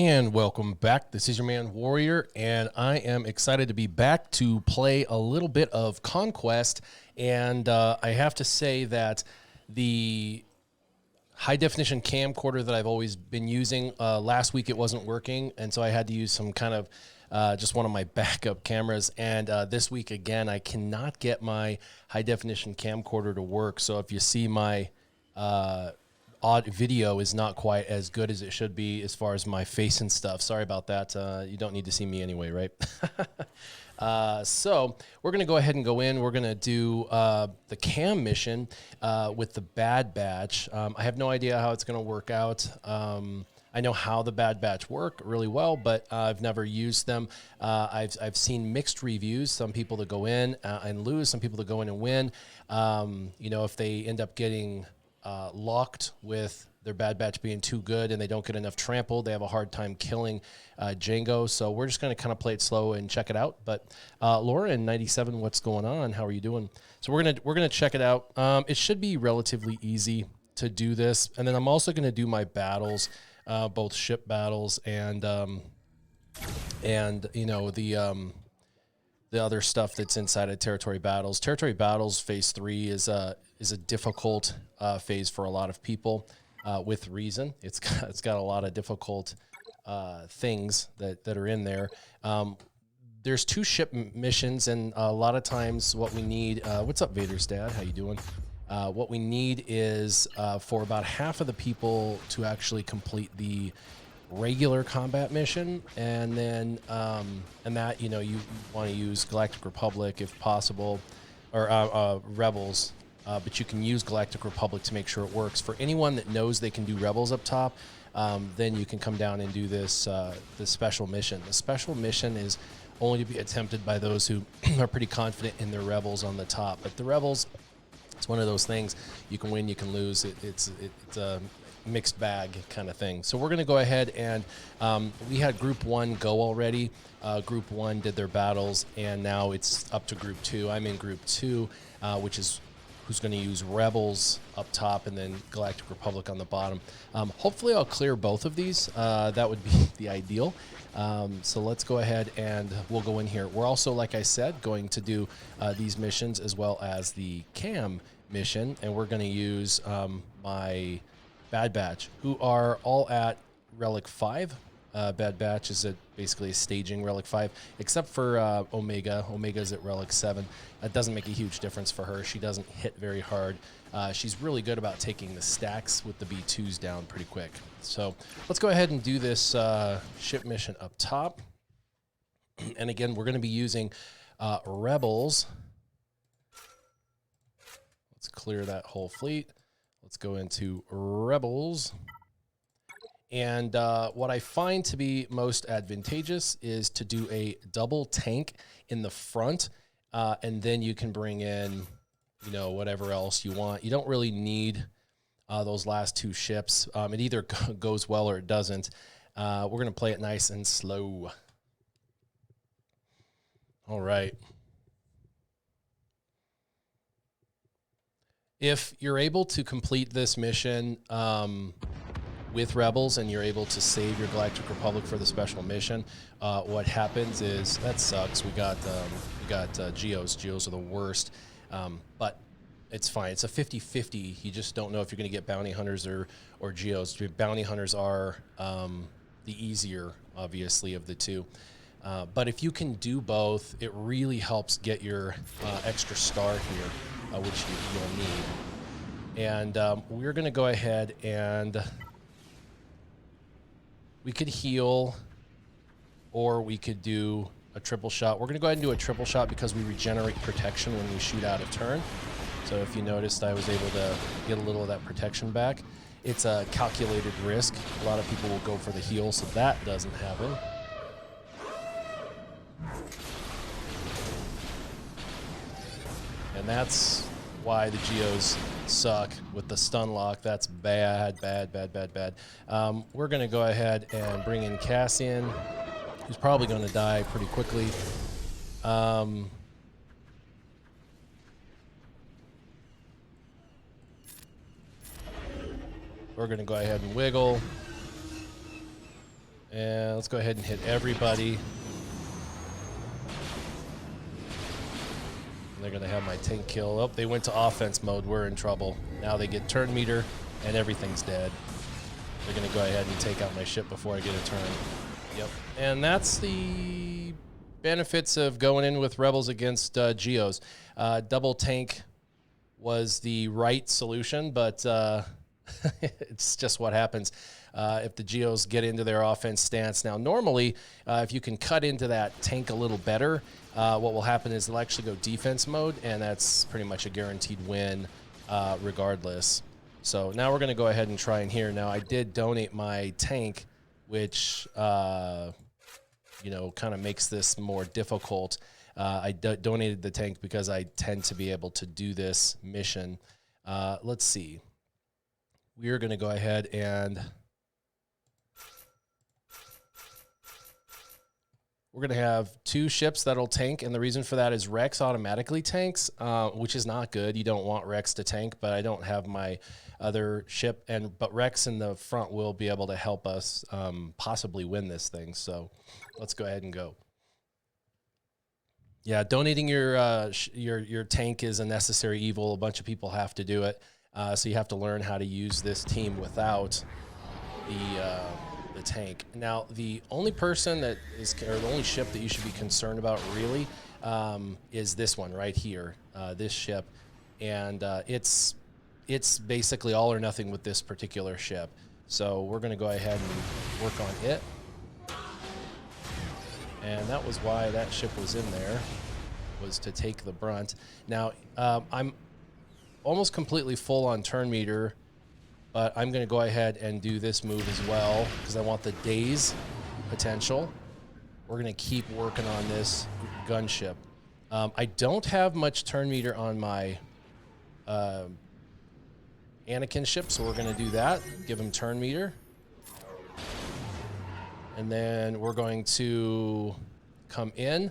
And welcome back. This is your man Warrior, and I am excited to be back to play a little bit of Conquest. And I have to say that the high definition camcorder that I've always been using, last week it wasn't working, and so I had to use some kind of just one of my backup cameras. And this week again, I cannot get my high definition camcorder to work. So if you see my video is not quite as good as it should be as far as my face and stuff. Sorry about that. You don't need to see me anyway, right? So we're going to go ahead and go in. We're going to do the cam mission with the Bad Batch. I have no idea how it's going to work out. I know how the Bad Batch work really well, but I've never used them. I've seen mixed reviews, some people that go in and lose, some people that go in and win. You know, if they end up getting locked with their Bad Batch being too good and they don't get enough trampled, they have a hard time killing Django. So we're just going to kind of play it slow and check it out. But Laura in 97, what's going on? How are you doing? So we're gonna check it out. It should be relatively easy to do this, and then I'm also going to do my battles, both ship battles and you know the other stuff that's inside of Territory Battles. Territory Battles Phase 3 is a difficult phase for a lot of people, with reason. It's got a lot of difficult things that are in there. There's 2 ship missions, and a lot of times what we need. What's up, Vader's dad? How you doing? What we need is for about half of the people to actually complete the regular combat mission, and then and that, you know, you want to use Galactic Republic if possible, or Rebels, but you can use Galactic Republic to make sure it works. For anyone that knows they can do Rebels up top, then you can come down and do this special mission. The special mission is only to be attempted by those who are pretty confident in their Rebels on the top. But the Rebels, it's one of those things, you can win, you can lose. It's a mixed bag kind of thing. So we're going to go ahead and we had Group 1 go already. Group 1 did their battles, and now it's up to Group 2. I'm in Group 2, which is who's going to use Rebels up top and then Galactic Republic on the bottom. Hopefully I'll clear both of these. That would be the ideal. So let's go ahead and we'll go in here. We're also, like I said, going to do these missions as well as the cam mission, and we're going to use my Bad Batch, who are all at Relic 5. Bad Batch is basically a staging Relic 5, except for Omega. Omega's at Relic 7. That doesn't make a huge difference for her. She doesn't hit very hard. She's really good about taking the stacks with the B2s down pretty quick. So let's go ahead and do this ship mission up top. And again, we're going to be using Rebels. Let's clear that whole fleet. Let's go into Rebels. And what I find to be most advantageous is to do a double tank in the front, and then you can bring in, you know, whatever else you want. You don't really need those last 2 ships. It either goes well or it doesn't. We're going to play it nice and slow. All right. If you're able to complete this mission with Rebels and you're able to save your Galactic Republic for the special mission, what happens is, that sucks. We got Geos. Geos are the worst, but it's fine. It's a 50-50. You just don't know if you're going to get bounty hunters or Geos. Bounty hunters are the easier, obviously, of the 2. But if you can do both, it really helps get your extra star here, which you'll need. And we're going to go ahead and we could heal, or we could do a triple shot. We're going to go ahead and do a triple shot because we regenerate protection when we shoot out of turn. So if you noticed, I was able to get a little of that protection back. It's a calculated risk. A lot of people will go for the heal, so that doesn't happen. And that's why the Geos suck with the stun lock. That's bad, bad, bad, bad, bad. We're going to go ahead and bring in Cassian, who's probably going to die pretty quickly. We're going to go ahead and wiggle. And let's go ahead and hit everybody. And they're going to have my tank kill. Oh, they went to offense mode. We're in trouble. Now they get turn meter, and everything's dead. They're going to go ahead and take out my ship before I get a turn. Yep. And that's the benefits of going in with Rebels against Geos. Double tank was the right solution, but it's just what happens if the Geos get into their offense stance. Now, normally, if you can cut into that tank a little better, what will happen is they'll actually go defense mode, and that's pretty much a guaranteed win regardless. So now we're going to go ahead and try in here. Now, I did donate my tank, which, you know, kind of makes this more difficult. I donated the tank because I tend to be able to do this mission. Let's see. We are going to go ahead and we're going to have 2 ships that'll tank, and the reason for that is Rex automatically tanks, which is not good. You don't want Rex to tank, but I don't have my other ship, but Rex in the front will be able to help us possibly win this thing. So let's go ahead and go. Yeah, donating your tank is a necessary evil. A bunch of people have to do it, so you have to learn how to use this team without the tank. Now, the only person that is, or the only ship that you should be concerned about really is this one right here, this ship, and it's basically all or nothing with this particular ship. So we're going to go ahead and work on it. And that was why that ship was in there, was to take the brunt. Now, I'm almost completely full on turn meter, but I'm going to go ahead and do this move as well because I want the daze potential. We're going to keep working on this gunship. I don't have much turn meter on my Anakin ship, so we're going to do that. Give him turn meter. And then we're going to come in.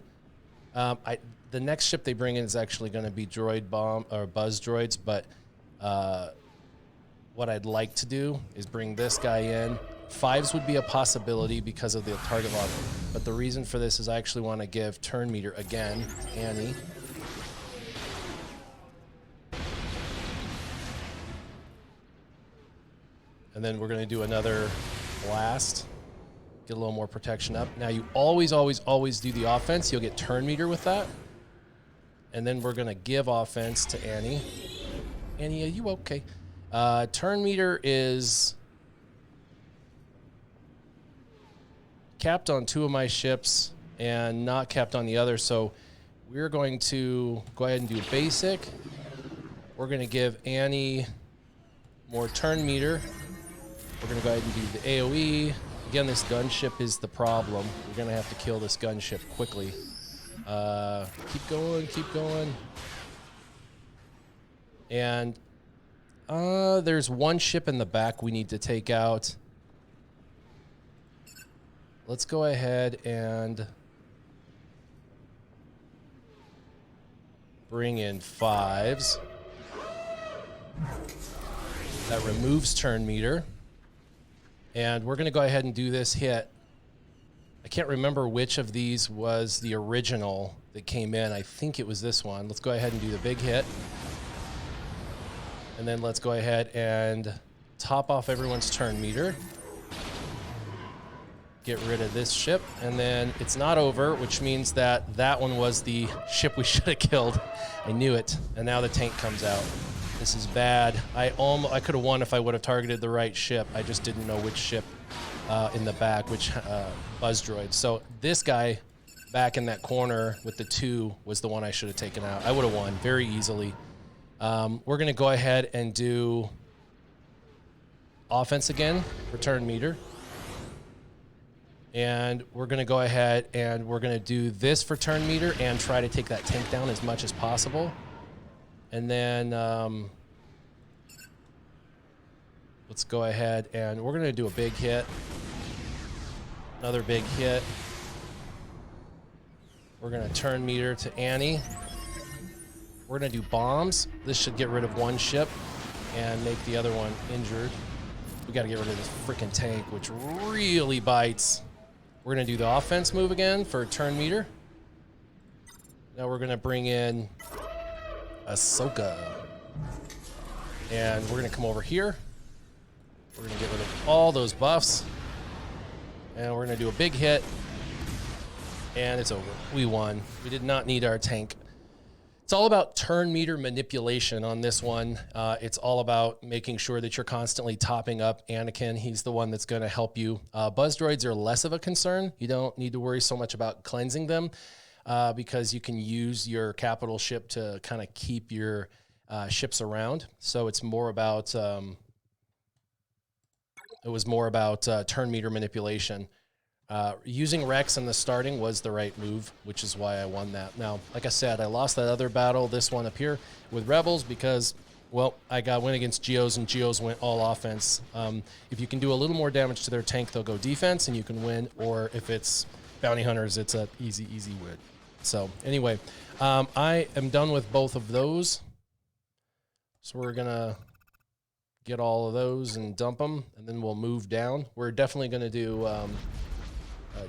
The next ship they bring in is actually going to be droid bomb or buzz droids, but what I'd like to do is bring this guy in. 5s would be a possibility because of the target lock, but the reason for this is I actually want to give turn meter again to Annie. And then we're going to do another blast. Get a little more protection up. Now you always, always, always do the offense. You'll get turn meter with that. And then we're going to give offense to Annie. Annie, are you okay? Turn meter is capped on 2 of my ships and not capped on the other. So we're going to go ahead and do basic. We're going to give Annie more turn meter. We're going to go ahead and do the AoE. Again, this gunship is the problem. We're going to have to kill this gunship quickly. Keep going, keep going. And there's 1 ship in the back we need to take out. Let's go ahead and bring in 5s. That removes turn meter. And we're going to go ahead and do this hit. I can't remember which of these was the original that came in. I think it was this one. Let's go ahead and do the big hit. And then let's go ahead and top off everyone's turn meter. Get rid of this ship. And then it's not over, which means that that one was the ship we should have killed. I knew it. And now the tank comes out. This is bad. I could have won if I would have targeted the right ship. I just didn't know which ship in the back, which buzz droid. So this guy back in that corner with the 2 was the one I should have taken out. I would have won very easily. We're going to go ahead and do offense again for turn meter. And we're going to go ahead and we're going to do this for turn meter and try to take that tank down as much as possible. And then let's go ahead and we're going to do a big hit. Another big hit. We're going to turn meter to Annie. We're going to do bombs. This should get rid of 1 ship and make the other one injured. We got to get rid of this freaking tank, which really bites. We're going to do the offense move again for turn meter. Now we're going to bring in Ahsoka. And we're going to come over here. We're going to get rid of all those buffs. And we're going to do a big hit. And it's over. We won. We did not need our tank. It's all about turn meter manipulation on this one. It's all about making sure that you're constantly topping up Anakin. He's the one that's going to help you. Buzz droids are less of a concern. You don't need to worry so much about cleansing them because you can use your capital ship to kind of keep your ships around. So it's more about, turn meter manipulation. Using Rex in the starting was the right move, which is why I won that. Now, like I said, I lost that other battle, this one up here, with Rebels because, well, I went against Geos, and Geos went all offense. If you can do a little more damage to their tank, they'll go defense, and you can win. Or if it's Bounty Hunters, it's an easy win. So, anyway, I am done with both of those. So we're going to get all of those and dump them, and then we'll move down. We're definitely going to do...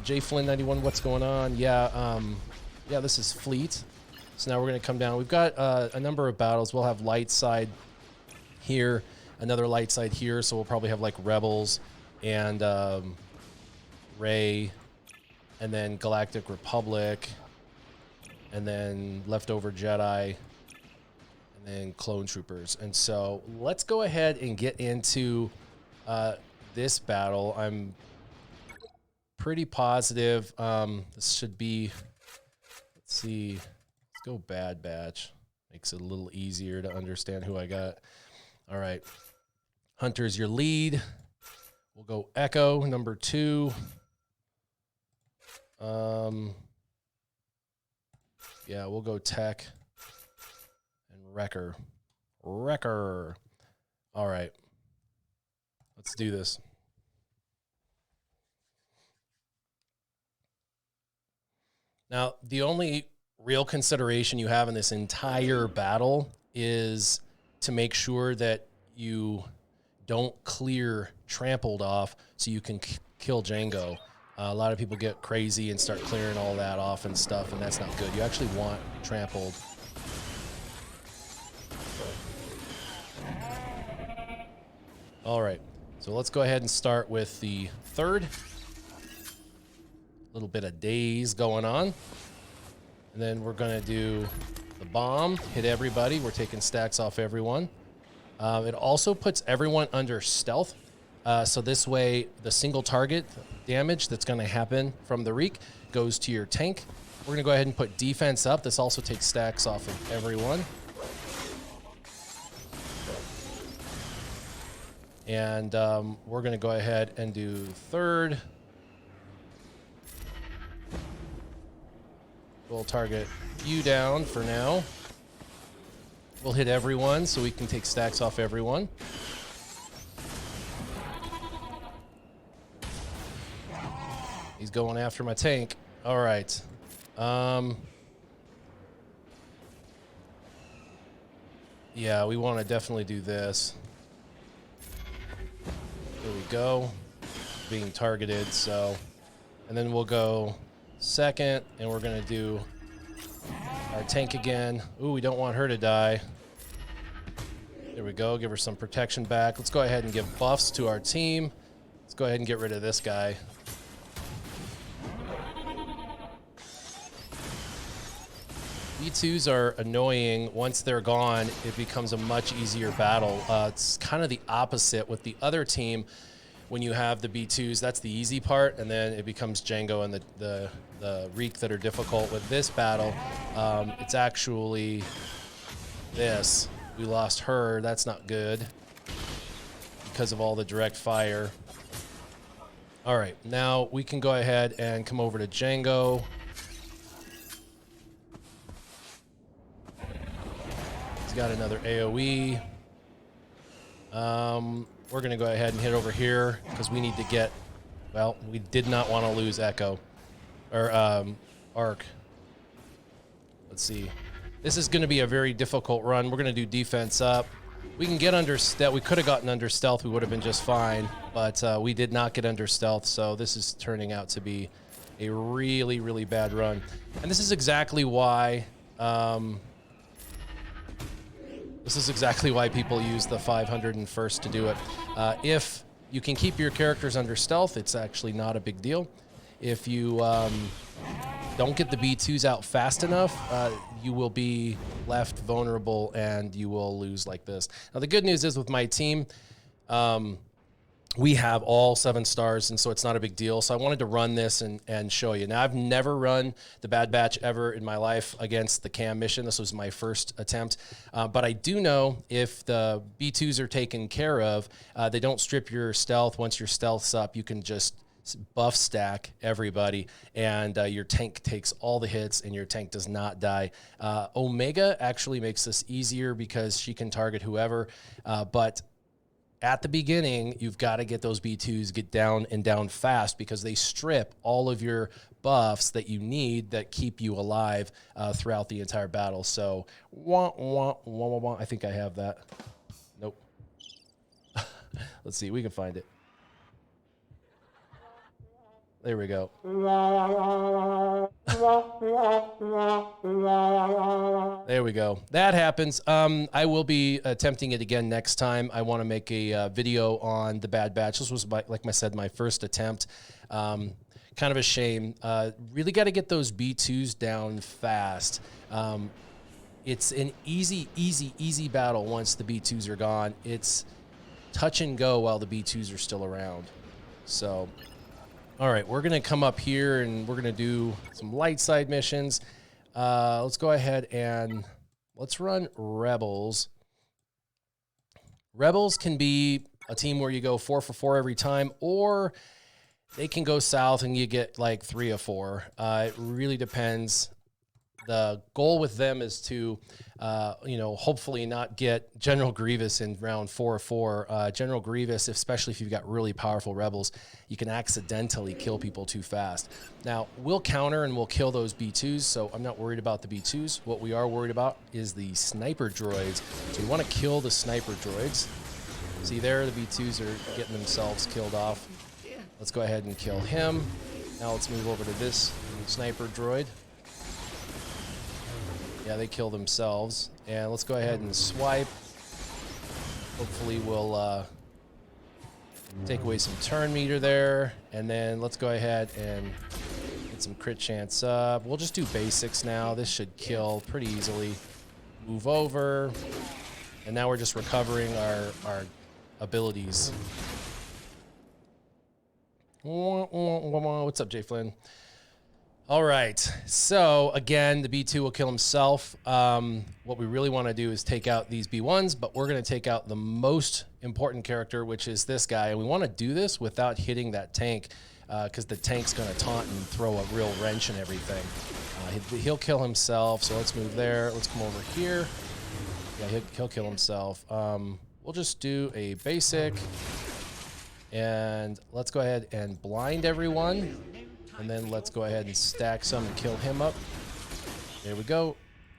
J Flynn 91, what's going on? Yeah, this is Fleet. So now we're going to come down. We've got a number of battles. We'll have light side here, another light side here. So we'll probably have like Rebels and Rey, and then Galactic Republic, and then Leftover Jedi, and then Clone Troopers. And so let's go ahead and get into this battle. I'm pretty positive. This should be, let's see, let's go Bad Batch. Makes it a little easier to understand who I got. All right. Hunter's your lead. We'll go Echo, number 2. Yeah, we'll go Tech and Wrecker. Wrecker. All right. Let's do this. Now, the only real consideration you have in this entire battle is to make sure that you don't clear Trampled off so you can kill Jango. A lot of people get crazy and start clearing all that off and stuff, and that's not good. You actually want Trampled. All right, so let's go ahead and start with the third. Little bit of daze going on, and then we're gonna do the bomb, hit everybody. We're taking stacks off everyone. It also puts everyone under stealth, so this way the single target damage that's gonna happen from the Reek goes to your tank. We're gonna go ahead and put defense up. This also takes stacks off of everyone. And we're gonna go ahead and do third. We'll target you down for now. We'll hit everyone so we can take stacks off everyone. He's going after my tank. All right. Yeah, we want to definitely do this. There we go. Being targeted, so. And then we'll go second, and we're going to do our tank again. Ooh, we don't want her to die. There we go. Give her some protection back. Let's go ahead and give buffs to our team. Let's go ahead and get rid of this guy. B2s are annoying. Once they're gone, it becomes a much easier battle. It's kind of the opposite with the other team. When you have the B2s, that's the easy part, and then it becomes Jango and the Reek that are difficult. With this battle, it's actually this. We lost her. That's not good because of all the direct fire. All right, now we can go ahead and come over to Jango. He's got another AoE. We're going to go ahead and hit over here because we need to get, well, we did not want to lose Echo, or Arc. Let's see. This is going to be a very difficult run. We're going to do defense up. We can get under stealth. We could have gotten under stealth. We would have been just fine, but we did not get under stealth, so this is turning out to be a really, really bad run. And this is exactly why people use the 501st to do it. If you can keep your characters under stealth, it's actually not a big deal. If you don't get the B2s out fast enough, you will be left vulnerable and you will lose like this. Now, the good news is with my team, we have all 7 stars, and so it's not a big deal. So I wanted to run this and show you. Now, I've never run the Bad Batch ever in my life against the cam mission. This was my first attempt. But I do know if the B2s are taken care of, they don't strip your stealth. Once your stealth's up, you can just buff stack everybody, and your tank takes all the hits, and your tank does not die. Omega actually makes this easier because she can target whoever, but at the beginning, you've got to get those B2s get down and down fast because they strip all of your buffs that you need that keep you alive throughout the entire battle. So, I think I have that. Nope. Let's see. We can find it. There we go. There we go. That happens. I will be attempting it again next time. I want to make a video on the Bad Batch. This was, like I said, my first attempt. Kind of a shame. Really got to get those B2s down fast. It's an easy battle once the B2s are gone. It's touch and go while the B2s are still around. So... all right, we're going to come up here and we're going to do some light side missions. Let's go ahead and let's run Rebels. Rebels can be a team where you go 4 for 4 every time, or they can go south and you get like 3 of 4. It really depends. The goal with them is to, hopefully not get General Grievous in round 4 of 4. General Grievous, especially if you've got really powerful rebels, you can accidentally kill people too fast. Now, we'll counter and we'll kill those B2s, so I'm not worried about the B2s. What we are worried about is the sniper droids. So we want to kill the sniper droids. See there, the B2s are getting themselves killed off. Let's go ahead and kill him. Now let's move over to this sniper droid. Yeah, they kill themselves. And let's go ahead and swipe. Hopefully we'll take away some turn meter there. And then let's go ahead and get some crit chance up. We'll just do basics now. This should kill pretty easily. Move over. And now we're just recovering our abilities. What's up, Jay Flynn? All right, so again, the B2 will kill himself. What we really want to do is take out these B1s, but we're going to take out the most important character, which is this guy. And we want to do this without hitting that tank, because the tank's going to taunt and throw a real wrench in everything. He'll kill himself, so let's move there. Let's come over here. Yeah, he'll kill himself. We'll just do a basic, and let's go ahead and blind everyone. And then let's go ahead and stack some and kill him up. There we go.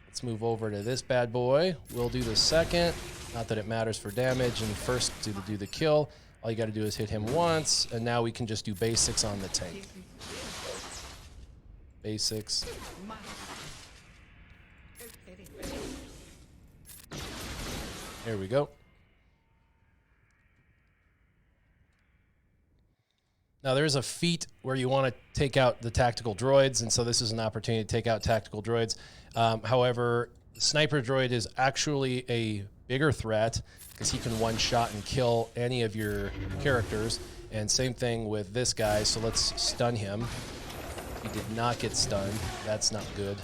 Let's move over to this bad boy. We'll do the second. Not that it matters for damage. And first, to do the kill, all you got to do is hit him once. And now we can just do basics on the tank. Basics. There we go. Now, there's a feat where you want to take out the tactical droids, and so this is an opportunity to take out tactical droids. However, the sniper droid is actually a bigger threat because he can one-shot and kill any of your characters, and same thing with this guy, so let's stun him. He did not get stunned. That's not good.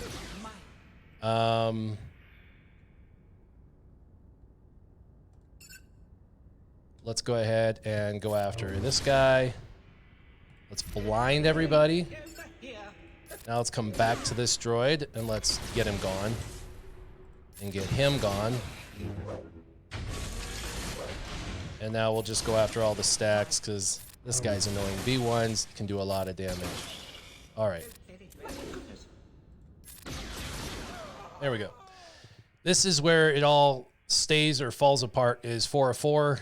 Let's go ahead and go after this guy. Let's blind everybody. Now let's come back to this droid and let's get him gone. And get him gone. And now we'll just go after all the stacks because this guy's annoying. B1s can do a lot of damage. All right. There we go. This is where it all stays or falls apart, is 4 of 4.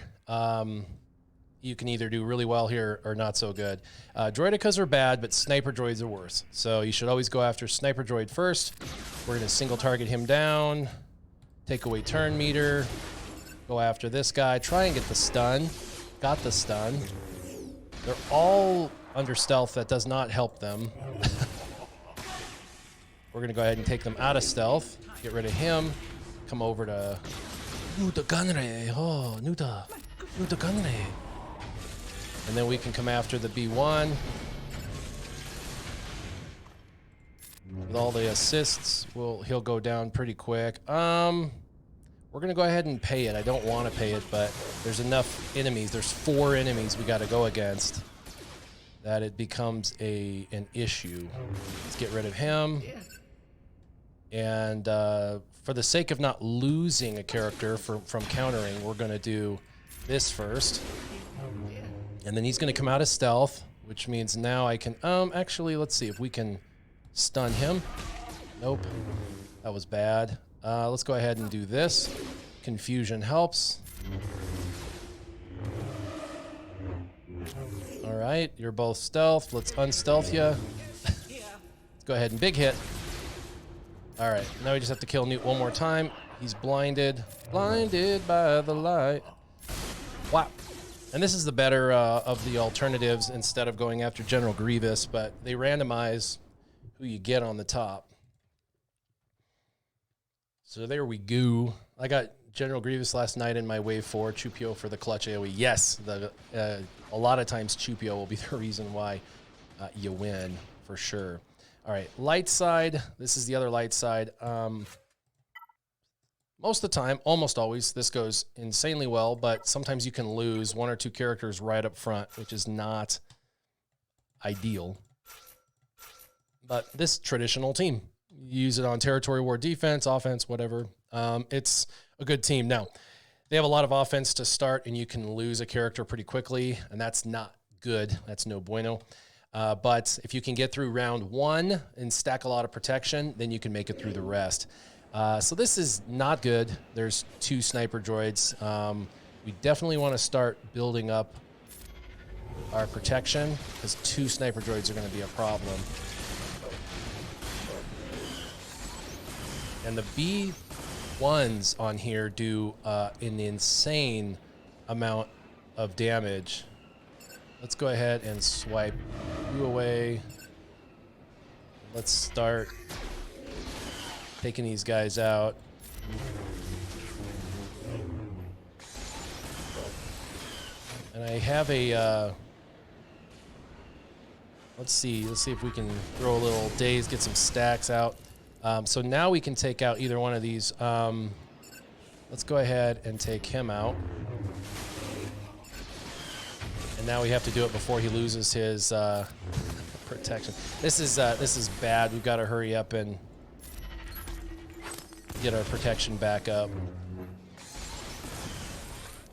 you can either do really well here or not so good. Droidicas are bad, but sniper droids are worse. So you should always go after sniper droid first. We're going to single target him down, take away turn meter, go after this guy, try and get the stun. Got the stun. They're all under stealth. That does not help them. We're going to go ahead and take them out of stealth, get rid of him, come over to Nuta Gunre. Oh, Nuta Gunre. And then we can come after the B1. With all the assists, he'll go down pretty quick. We're gonna go ahead and pay it. I don't want to pay it, but there's enough enemies. There's 4 enemies we got to go against that it becomes an issue. Let's get rid of him. And for the sake of not losing a character from countering, we're gonna do this first. And then he's going to come out of stealth, which means now I can... actually, let's see if we can stun him. Nope. That was bad. Let's go ahead and do this. Confusion helps. All right, you're both stealth. Let's unstealth you. Let's go ahead and big hit. All right, now we just have to kill Newt one more time. He's blinded. Blinded by the light. Wow. And this is the better of the alternatives instead of going after General Grievous, but they randomize who you get on the top. So there we go. I got General Grievous last night in my wave 4, Chupio for the clutch AoE. Yes, a lot of times Chupio will be the reason why you win, for sure. All right, light side. This is the other light side. Most of the time, almost always, this goes insanely well, but sometimes you can lose 1 or 2 characters right up front, which is not ideal. But this traditional team, you use it on territory war defense, offense, whatever. It's a good team. Now, they have a lot of offense to start, and you can lose a character pretty quickly, and that's not good. That's no bueno. But if you can get through round 1 and stack a lot of protection, then you can make it through the rest. So this is not good. There's 2 sniper droids. We definitely want to start building up our protection because 2 sniper droids are going to be a problem. And the B1s on here do an insane amount of damage. Let's go ahead and swipe you away. Let's start taking these guys out. And I have a, let's see if we can throw a little daze, get some stacks out. So now we can take out either one of these. Let's go ahead and take him out. And now we have to do it before he loses his protection. This is bad. We've got to hurry up and get our protection back up.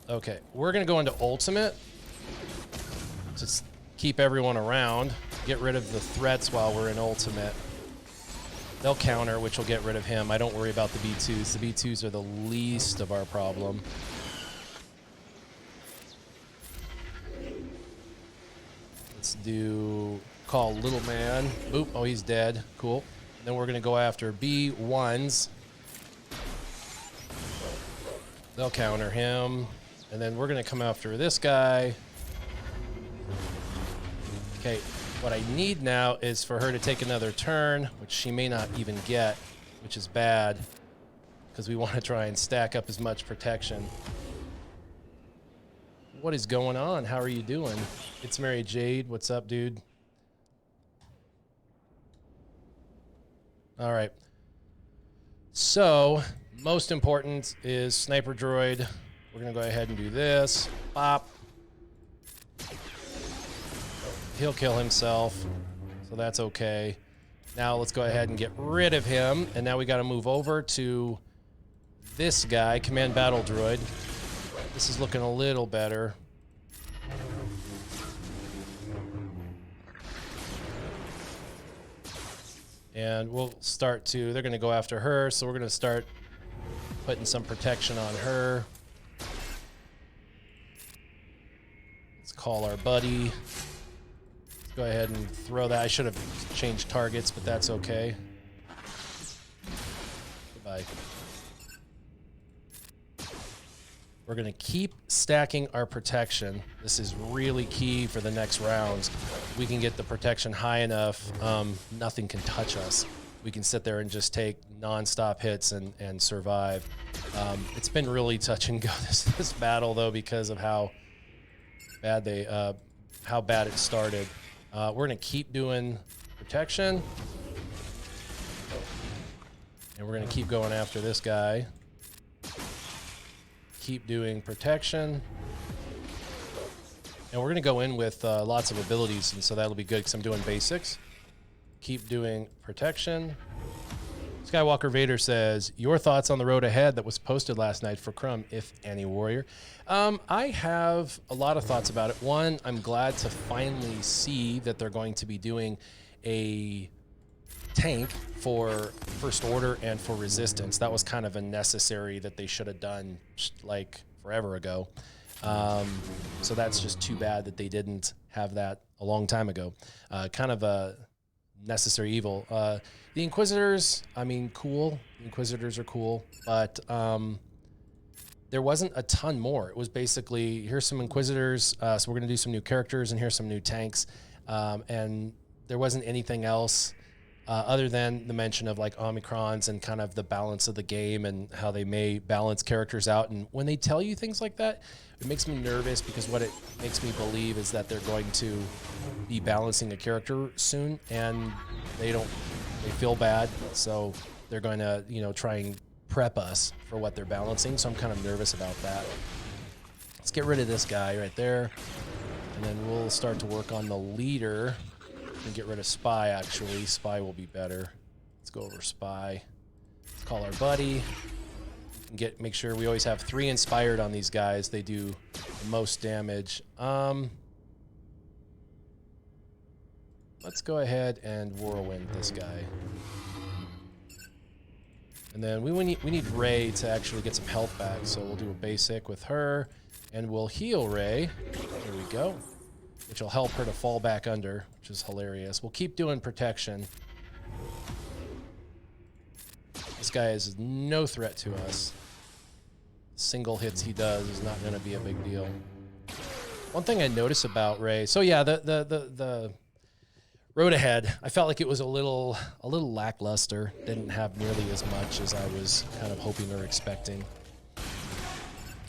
Okay, we're gonna go into ultimate. Just keep everyone around. Get rid of the threats while we're in ultimate. They'll counter, which will get rid of him. I don't worry about the B2s. The B2s are the least of our problem. Let's do call little man. Boop. Oh, he's dead. Cool. Then we're gonna go after B1s. They'll counter him. And then we're going to come after this guy. Okay, what I need now is for her to take another turn, which she may not even get, which is bad, because we want to try and stack up as much protection. What is going on? How are you doing? It's Mary Jade. What's up, dude? All right. So, most important is sniper droid. We're going to go ahead and do this. Pop. He'll kill himself, so that's okay. Now let's go ahead and get rid of him. And now we got to move over to this guy, command battle droid. This is looking a little better. And we'll start to, they're going to go after her, so we're going to start putting some protection on her. call our buddy. Let's go ahead and throw that. I should have changed targets, but that's okay. Goodbye. We're going to keep stacking our protection. This is really key for the next rounds. We can get the protection high enough, nothing can touch us. We can sit there and just take non-stop hits and survive. It's been really touch and go this battle, though, because of how bad it started. We're going to keep doing protection. And we're going to keep going after this guy. Keep doing protection. And we're going to go in with lots of abilities, and so that'll be good because I'm doing basics. Keep doing protection. Skywalker Vader says, your thoughts on the road ahead that was posted last night for Crumb, if any, Warrior? I have a lot of thoughts about it. One, I'm glad to finally see that they're going to be doing a tank for First Order and for Resistance. That was kind of a necessary that they should have done like forever ago. So that's just too bad that they didn't have that a long time ago. Kind of a necessary evil. The Inquisitors, I mean, cool. The Inquisitors are cool, but there wasn't a ton more. It was basically, here's some Inquisitors, so we're going to do some new characters, and here's some new tanks. And there wasn't anything else other than the mention of like Omicrons and kind of the balance of the game and how they may balance characters out. And when they tell you things like that, it makes me nervous, because what it makes me believe is that they're going to be balancing a character soon, and they feel bad. So they're going to, try and prep us for what they're balancing. So I'm kind of nervous about that. Let's get rid of this guy right there. And then we'll start to work on the leader. And get rid of Spy, actually. Spy will be better. Let's go over Spy. Let's call our buddy. Make sure we always have 3 inspired on these guys. They do the most damage. Let's go ahead and whirlwind this guy. And then we need Rey to actually get some health back, so we'll do a basic with her, and we'll heal Rey. There we go. Which will help her to fall back under, which is hilarious. We'll keep doing protection. This guy is no threat to us. Single hits he does is not going to be a big deal. One thing I notice about Rey, so yeah, the road ahead, I felt like it was a little lackluster. Didn't have nearly as much as I was kind of hoping or expecting.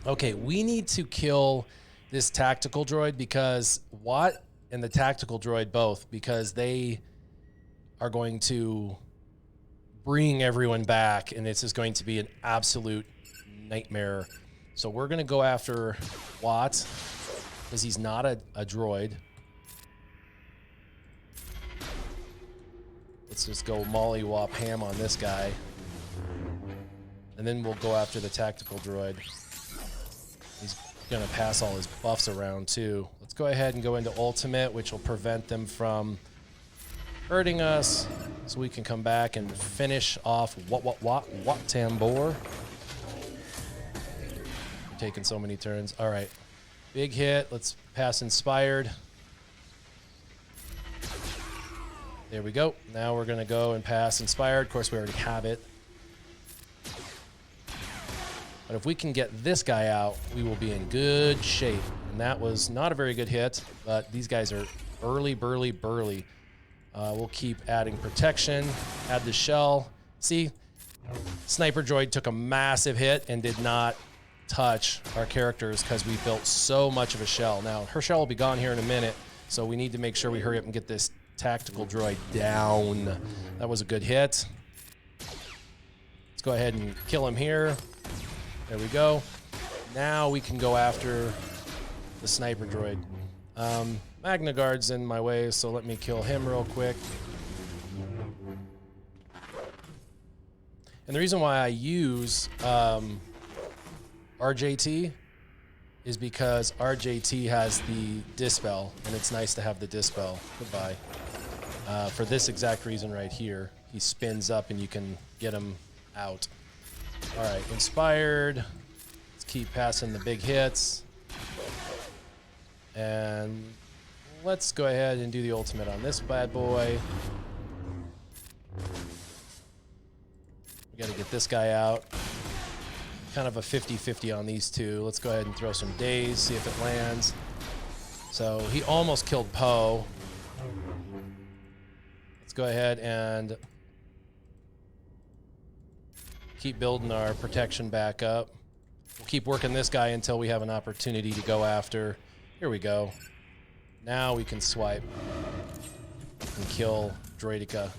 Okay, we need to kill this tactical droid, because Watt and the tactical droid both, because they are going to bring everyone back, and this is going to be an absolute nightmare. So we're going to go after Watt, because he's not a droid. Let's just go mollywop ham on this guy. And then we'll go after the tactical droid. He's going to pass all his buffs around too. Let's go ahead and go into ultimate, which will prevent them from hurting us, so we can come back and finish off what Tambor. We're taking so many turns. All right, big hit. Let's pass inspired. There we go. Now we're going to go and pass inspired. Of course, we already have it. But if we can get this guy out, we will be in good shape. And that was not a very good hit, but these guys are burly. We'll keep adding protection, add the shell. See, Sniper Droid took a massive hit and did not touch our characters because we built so much of a shell. Now, her shell will be gone here in a minute, so we need to make sure we hurry up and get this tactical droid down. That was a good hit. Let's go ahead and kill him here. There we go. Now we can go after the sniper droid. Magna Guard's in my way, so let me kill him real quick. And the reason why I use RJT is because RJT has the Dispel, and it's nice to have the Dispel. Goodbye. For this exact reason right here. He spins up and you can get him out. All right, inspired. Let's keep passing the big hits. And let's go ahead and do the ultimate on this bad boy. We got to get this guy out. Kind of a 50-50 on these two. Let's go ahead and throw some days, see if it lands. So he almost killed Poe. Let's go ahead and keep building our protection back up. We'll keep working this guy until we have an opportunity to go after. Here we go. Now we can swipe and kill Droidica.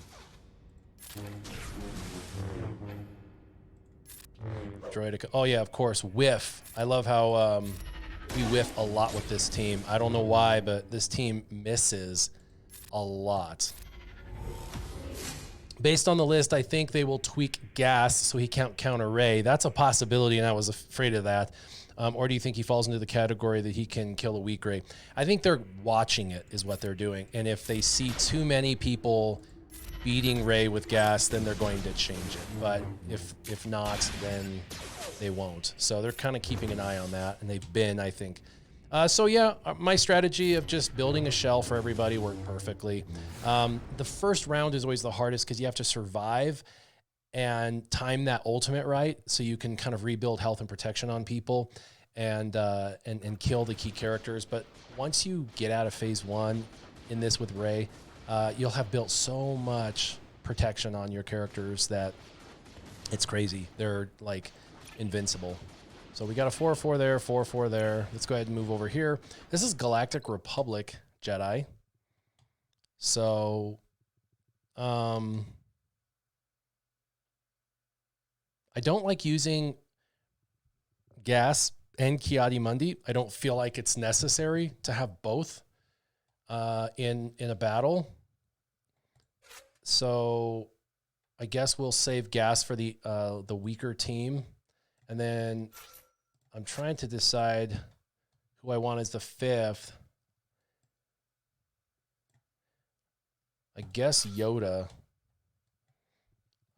Droidica. Oh yeah, of course, whiff. I love how we whiff a lot with this team. I don't know why, but this team misses a lot. Based on the list, I think they will tweak gas so he can't counter Rey. That's a possibility, and I was afraid of that. Or do you think he falls into the category that he can kill a weak Rey? I think they're watching it is what they're doing. And if they see too many people beating Rey with gas, then they're going to change it. But if not, then they won't. So they're kind of keeping an eye on that, and they've been, I think. So yeah, my strategy of just building a shell for everybody worked perfectly. The first round is always the hardest because you have to survive and time that ultimate right, so you can kind of rebuild health and protection on people and kill the key characters. But once you get out of phase 1 in this with Rey, you'll have built so much protection on your characters that it's crazy. They're like invincible. So we got a 4-4 there, 4-4 there. Let's go ahead and move over here. This is Galactic Republic Jedi. So, I don't like using gas and Ki-Adi-Mundi. I don't feel like it's necessary to have both in a battle. So I guess we'll save gas for the weaker team. And then I'm trying to decide who I want as the 5th. I guess Yoda.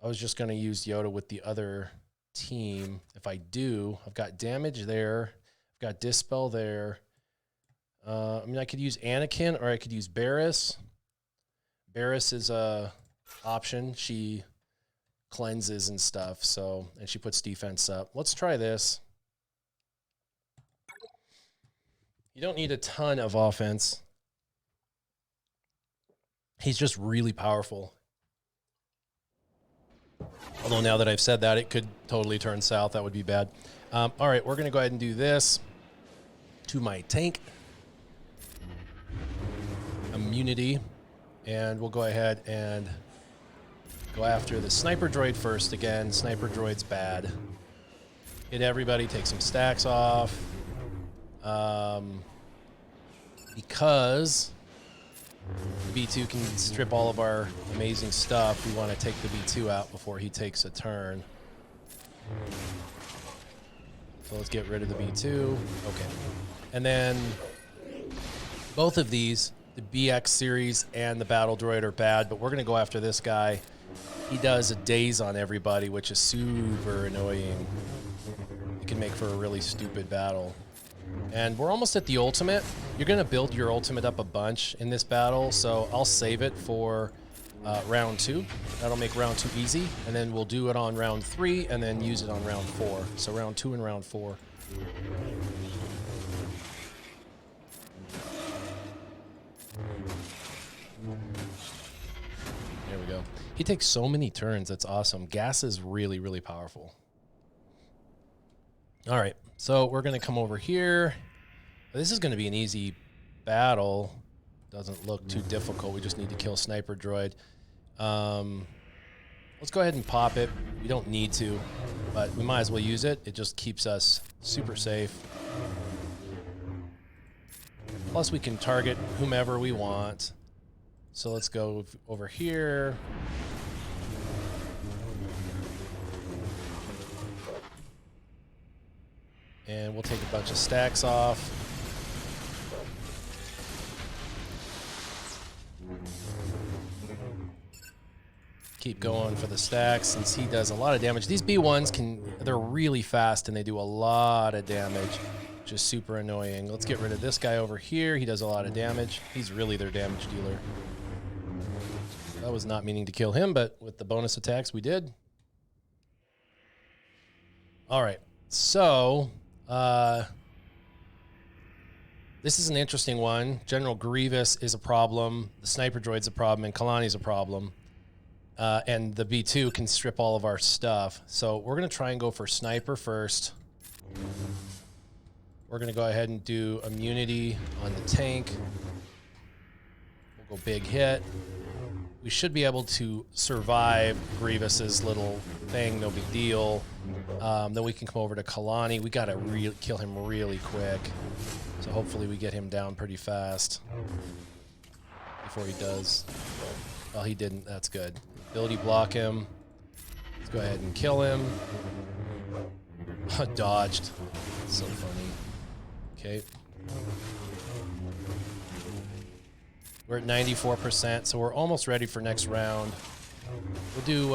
I was just going to use Yoda with the other team. If I do, I've got damage there. I've got dispel there. I mean, I could use Anakin or I could use Barriss. Barriss is a option. She cleanses and stuff, so, and she puts defense up. Let's try this. You don't need a ton of offense. He's just really powerful. Although now that I've said that, it could totally turn south. That would be bad. All right, we're going to go ahead and do this to my tank. Immunity. And we'll go ahead and go after the sniper droid first again. Sniper droid's bad. Hit everybody, take some stacks off. Because the B2 can strip all of our amazing stuff, we want to take the B2 out before he takes a turn. So let's get rid of the B2. Okay. And then both of these, the BX series and the battle droid, are bad, but we're going to go after this guy. He does a daze on everybody, which is super annoying. It can make for a really stupid battle. And we're almost at the ultimate. You're going to build your ultimate up a bunch in this battle, so I'll save it for round 2. That'll make round 2 easy, and then we'll do it on round 3 and then use it on round 4. So round 2 and round 4. There we go. He takes so many turns. That's awesome. Gas is really, really powerful. All right. So we're going to come over here. This is going to be an easy battle. Doesn't look too difficult. We just need to kill Sniper Droid. Let's go ahead and pop it. We don't need to, but we might as well use it. It just keeps us super safe. Plus, we can target whomever we want. So let's go over here. And we'll take a bunch of stacks off. Keep going for the stacks since he does a lot of damage. These B1s they're really fast and they do a lot of damage. Just super annoying. Let's get rid of this guy over here. He does a lot of damage. He's really their damage dealer. I was not meaning to kill him, but with the bonus attacks, we did. All right. So, this is an interesting one. General Grievous is a problem. The Sniper Droid's a problem, and Kalani's a problem. And the B2 can strip all of our stuff. So we're going to try and go for Sniper first. We're going to go ahead and do immunity on the tank. We'll go big hit. We should be able to survive Grievous's little thing, no big deal. Then we can come over to Kalani. We got to kill him really quick. So hopefully we get him down pretty fast before he does. Well, he didn't. That's good. Ability block him. Let's go ahead and kill him. Dodged. So funny. Okay. We're at 94%, so we're almost ready for next round. We'll do,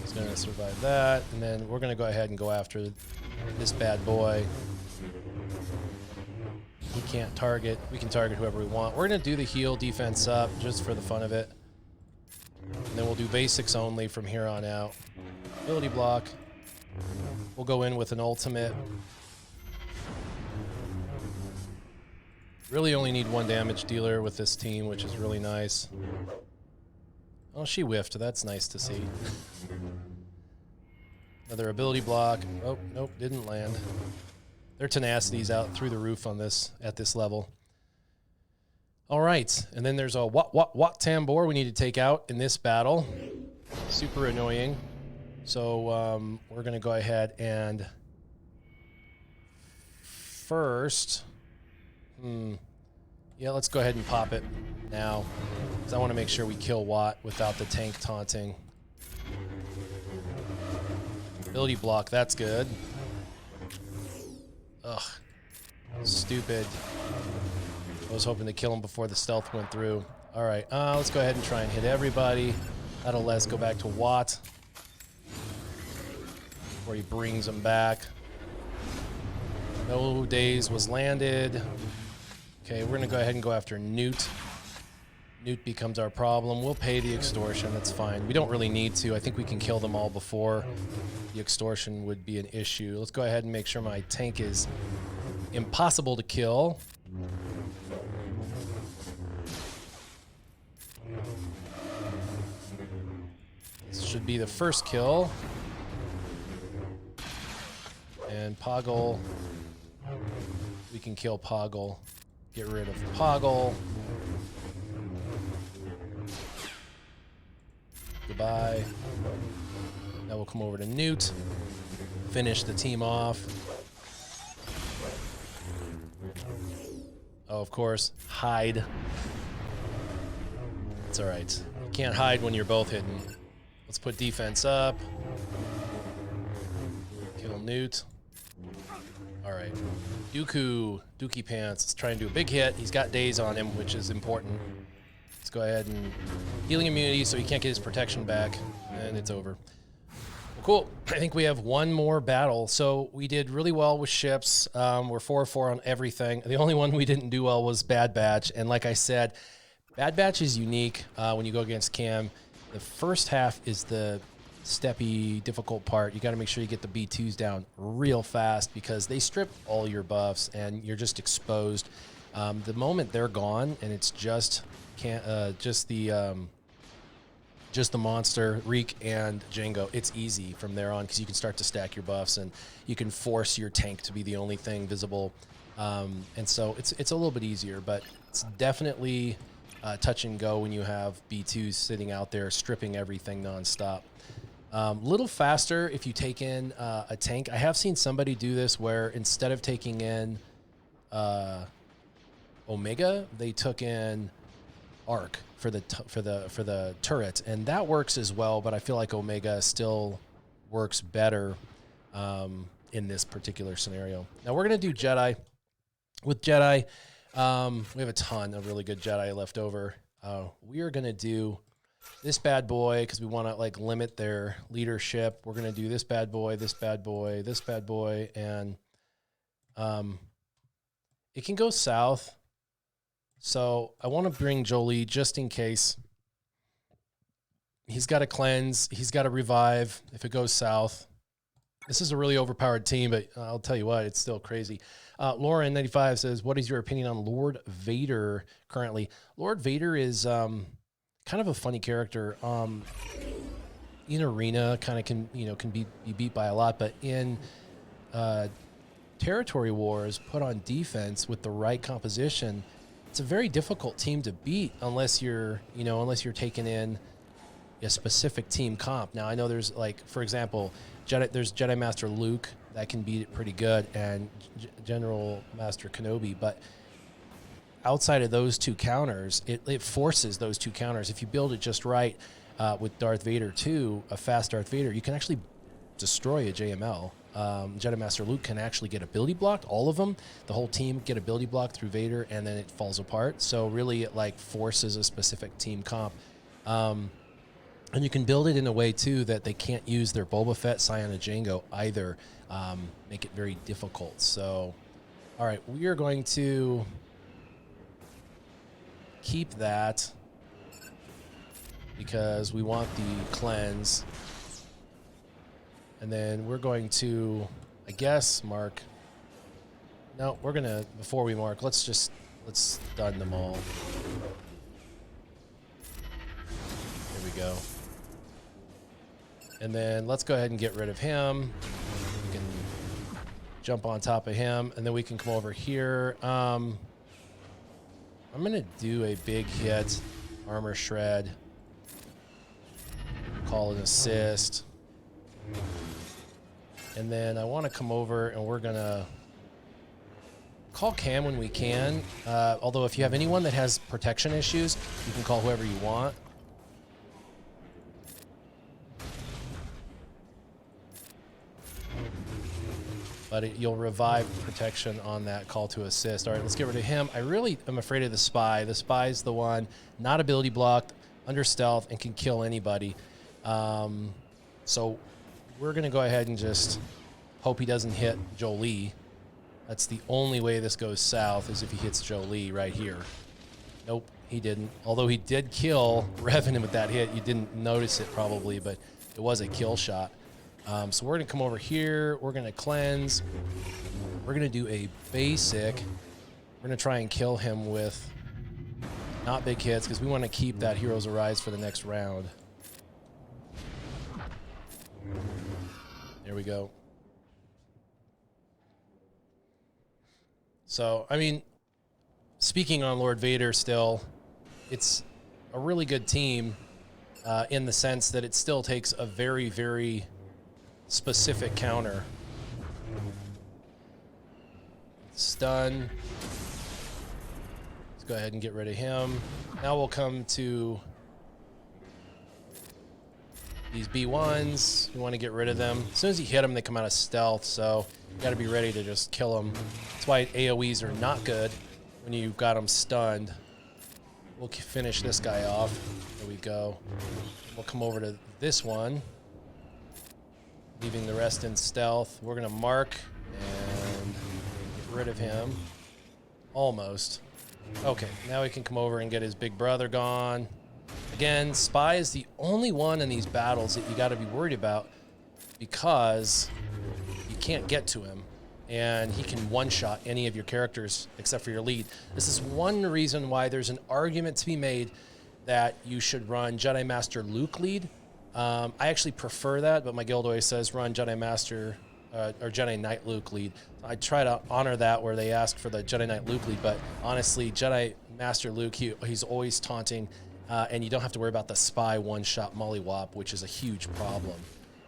he's going to survive that, and then we're going to go ahead and go after this bad boy. He can't target. We can target whoever we want. We're going to do the heal defense up just for the fun of it. And then we'll do basics only from here on out. Ability block. We'll go in with an ultimate. Really only need one damage dealer with this team, which is really nice. Oh, she whiffed. That's nice to see. Another ability block. Oh, nope, didn't land. Their tenacity's out through the roof on this at this level. All right, and then there's a Wat Tambor we need to take out in this battle. Super annoying. So we're going to go ahead and first... Yeah, let's go ahead and pop it now, because I want to make sure we kill Watt without the tank taunting. Ability block, that's good. Ugh. Stupid. I was hoping to kill him before the stealth went through. All right, let's go ahead and try and hit everybody. That'll let us go back to Watt before he brings him back. No days was landed. Okay, we're going to go ahead and go after Newt. Newt becomes our problem. We'll pay the extortion. That's fine. We don't really need to. I think we can kill them all before the extortion would be an issue. Let's go ahead and make sure my tank is impossible to kill. This should be the first kill. And Poggle. We can kill Poggle. Get rid of Poggle. Goodbye. Now we'll come over to Newt. Finish the team off. Oh, of course, hide. It's all right. You can't hide when you're both hidden. Let's put defense up. Kill Newt. All right. Dookie Pants. Let's try and do a big hit. He's got days on him, which is important. Let's go ahead and healing immunity so he can't get his protection back, and it's over. Well, cool. I think we have one more battle. So we did really well with ships. We're 4-4 on everything. The only one we didn't do well was Bad Batch. And like I said, Bad Batch is unique when you go against Cam. The first half is the steppy, difficult part. You got to make sure you get the B2s down real fast because they strip all your buffs and you're just exposed. The moment they're gone and it's just the monster, Reek, and Django, it's easy from there on because you can start to stack your buffs and you can force your tank to be the only thing visible. And so it's a little bit easier, but it's definitely touch and go when you have B2s sitting out there stripping everything nonstop. Little faster if you take in a tank. I have seen somebody do this where instead of taking in Omega, they took in Arc for the turret, and that works as well. But I feel like Omega still works better in this particular scenario. Now we're gonna do Jedi. With Jedi, we have a ton of really good Jedi left over. We are gonna do this bad boy, because we want to like limit their leadership. We're going to do this bad boy, this bad boy, this bad boy, and it can go south. So I want to bring Jolie just in case. He's got to cleanse. He's got to revive if it goes south. This is a really overpowered team, but I'll tell you what, it's still crazy. Lauren95 says, what is your opinion on Lord Vader currently? Lord Vader is kind of a funny character. In Arena, kind of can be beat by a lot, but in Territory Wars, put on defense with the right composition, it's a very difficult team to beat unless you're taking in a specific team comp. Now I know there's like, for example, there's Jedi Master Luke that can beat it pretty good, and General Master Kenobi, but outside of those two counters, it forces those two counters. If you build it just right with Darth Vader too, a fast Darth Vader, you can actually destroy a JML. Jedi Master Luke can actually get ability blocked, all of them, the whole team get ability blocked through Vader, and then it falls apart. So really it like forces a specific team comp. And you can build it in a way, too, that they can't use their Boba Fett, Scion, and Jango either. Make it very difficult. So, all right, we are going to keep that because we want the cleanse. And then we're going to, I guess, mark. No, we're going to, before we mark, let's stun them all. There we go. And then let's go ahead and get rid of him. We can jump on top of him, and then we can come over here. I'm going to do a big hit, armor shred, call an assist. And then I want to come over, and we're going to call Cam when we can. Although if you have anyone that has protection issues, you can call whoever you want. But you'll revive protection on that call to assist. All right, let's get rid of him. I really am afraid of the Spy. The Spy's the one, not ability blocked, under stealth, and can kill anybody. So we're going to go ahead and just hope he doesn't hit Jolie. That's the only way this goes south, is if he hits Jolie right here. Nope, he didn't. Although he did kill Revenant with that hit. You didn't notice it probably, but it was a kill shot. So we're going to come over here. We're going to cleanse. We're going to do a basic. We're going to try and kill him with not big hits because we want to keep that Heroes Arise for the next round. There we go. So, I mean, speaking on Lord Vader still, it's a really good team in the sense that it still takes a very, very specific counter. Stun. Let's go ahead and get rid of him. Now we'll come to these B1s. We want to get rid of them. As soon as you hit them, they come out of stealth, so you got to be ready to just kill them. That's why AoEs are not good when you've got them stunned. We'll finish this guy off. There we go. We'll come over to this one, leaving the rest in stealth. We're going to mark and get rid of him. Almost. Okay, now we can come over and get his big brother gone. Again, Spy is the only one in these battles that you got to be worried about because you can't get to him. And he can one-shot any of your characters except for your lead. This is one reason why there's an argument to be made that you should run Jedi Master Luke lead. I actually prefer that, but my guild always says run Jedi Master or Jedi Knight Luke lead. I try to honor that where they ask for the Jedi Knight Luke lead, but honestly, Jedi Master Luke, he's always taunting, and you don't have to worry about the Spy one-shot mollywop, which is a huge problem.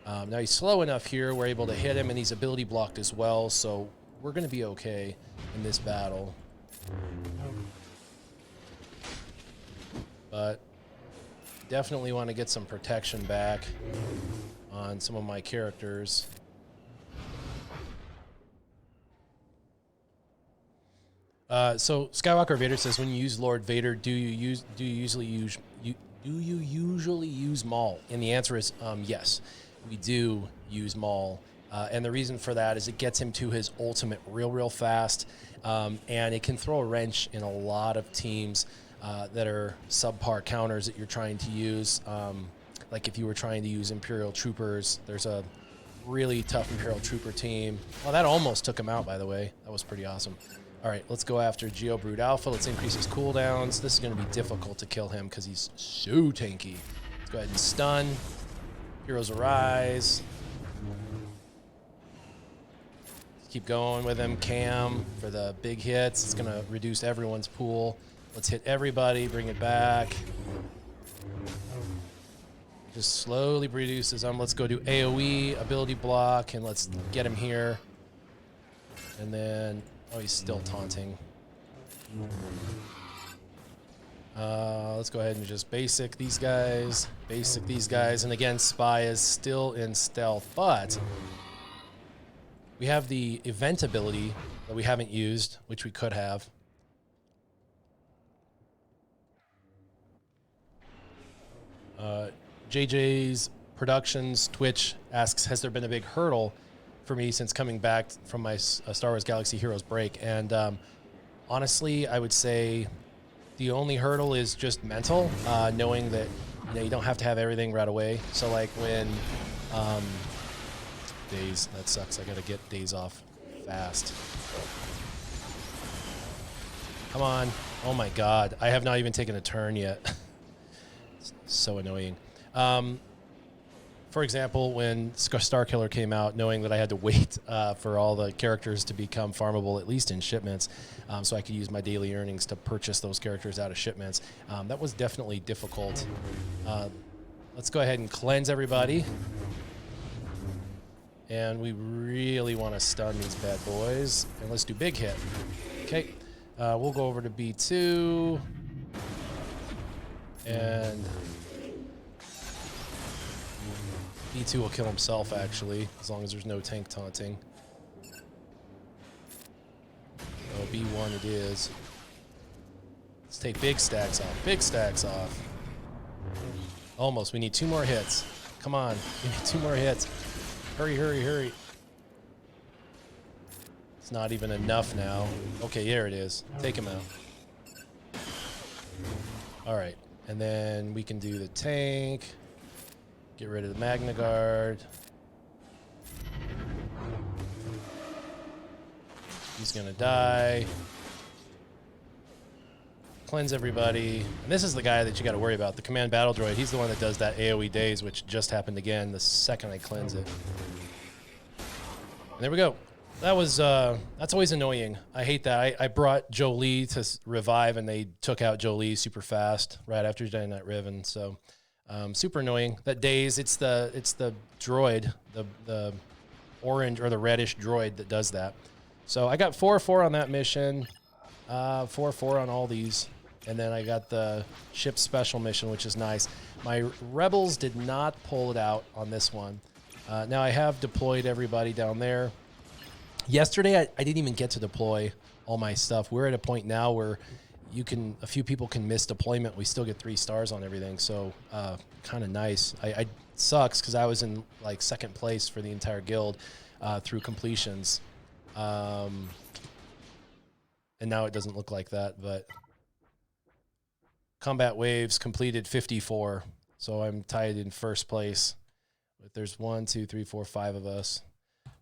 Now he's slow enough here, we're able to hit him, and he's ability blocked as well, so we're going to be okay in this battle. But definitely want to get some protection back on some of my characters. So Skywalker Vader says, when you use Lord Vader, do you usually do you usually use Maul? And the answer is yes, we do use Maul. And the reason for that is it gets him to his ultimate real fast. And it can throw a wrench in a lot of teams that are subpar counters that you're trying to use. Like if you were trying to use Imperial Troopers, there's a really tough Imperial Trooper team. Well, that almost took him out, by the way. That was pretty awesome. All right, let's go after Geo Brood Alpha. Let's increase his cooldowns. This is going to be difficult to kill him because he's so tanky. Let's go ahead and stun. Heroes Arise. Keep going with him. Cam for the big hits. It's going to reduce everyone's pool. Let's hit everybody. Bring it back. Just slowly reduces them. Let's go do AoE, ability block, and let's get him here. And then, oh, he's still taunting. Let's go ahead and just basic these guys. Basic these guys. And again, Spy is still in stealth, but we have the event ability that we haven't used, which we could have. JJ's Productions Twitch asks, has there been a big hurdle for me since coming back from my Star Wars Galaxy Heroes break? And honestly, I would say the only hurdle is just mental, knowing that you don't have to have everything right away. So like when days, that sucks. I gotta get days off fast. Come on. Oh my God. I have not even taken a turn yet. So annoying. For example, when Starkiller came out, knowing that I had to wait for all the characters to become farmable, at least in shipments, so I could use my daily earnings to purchase those characters out of shipments, that was definitely difficult. Let's go ahead and cleanse everybody. And we really want to stun these bad boys. And let's do big hit. Okay. We'll go over to B2. And B2 will kill himself, actually, as long as there's no tank taunting. Oh, B1 it is. Let's take big stacks off. Big stacks off. Almost. We need 2 more hits. Come on. We need 2 more hits. Hurry, hurry, hurry. It's not even enough now. Okay, here it is. Take him out. All right. And then we can do the tank. Get rid of the Magna Guard. He's gonna die. Cleanse everybody. And this is the guy that you gotta worry about, the Command Battle Droid. He's the one that does that AoE daze, which just happened again the second I cleanse it. And there we go. That was, that's always annoying. I hate that. I brought Jolie to revive, and they took out Jolie super fast right after Jedi Knight Riven, so super annoying. That daze, it's the droid, the orange or the reddish droid that does that. So I got 4-4 on that mission, 4-4 on all these, and then I got the ship special mission, which is nice. My rebels did not pull it out on this one. Now I have deployed everybody down there. Yesterday I didn't even get to deploy all my stuff. We're at a point now where a few people can miss deployment. We still get 3 stars on everything, so kind of nice. I sucks because I was in like 2nd place for the entire guild through completions, and now it doesn't look like that. But combat waves completed 54, so I'm tied in 1st place. But there's 1, 2, 3, 4, 5 of us.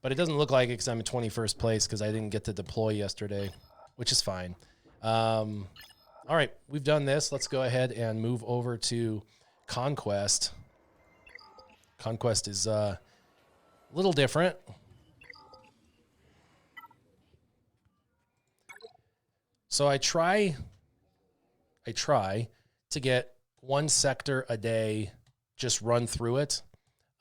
But it doesn't look like it because I'm in 21st place because I didn't get to deploy yesterday, which is fine. All right, we've done this. Let's go ahead and move over to Conquest. Conquest is a little different. So I try to get 1 sector a day, just run through it.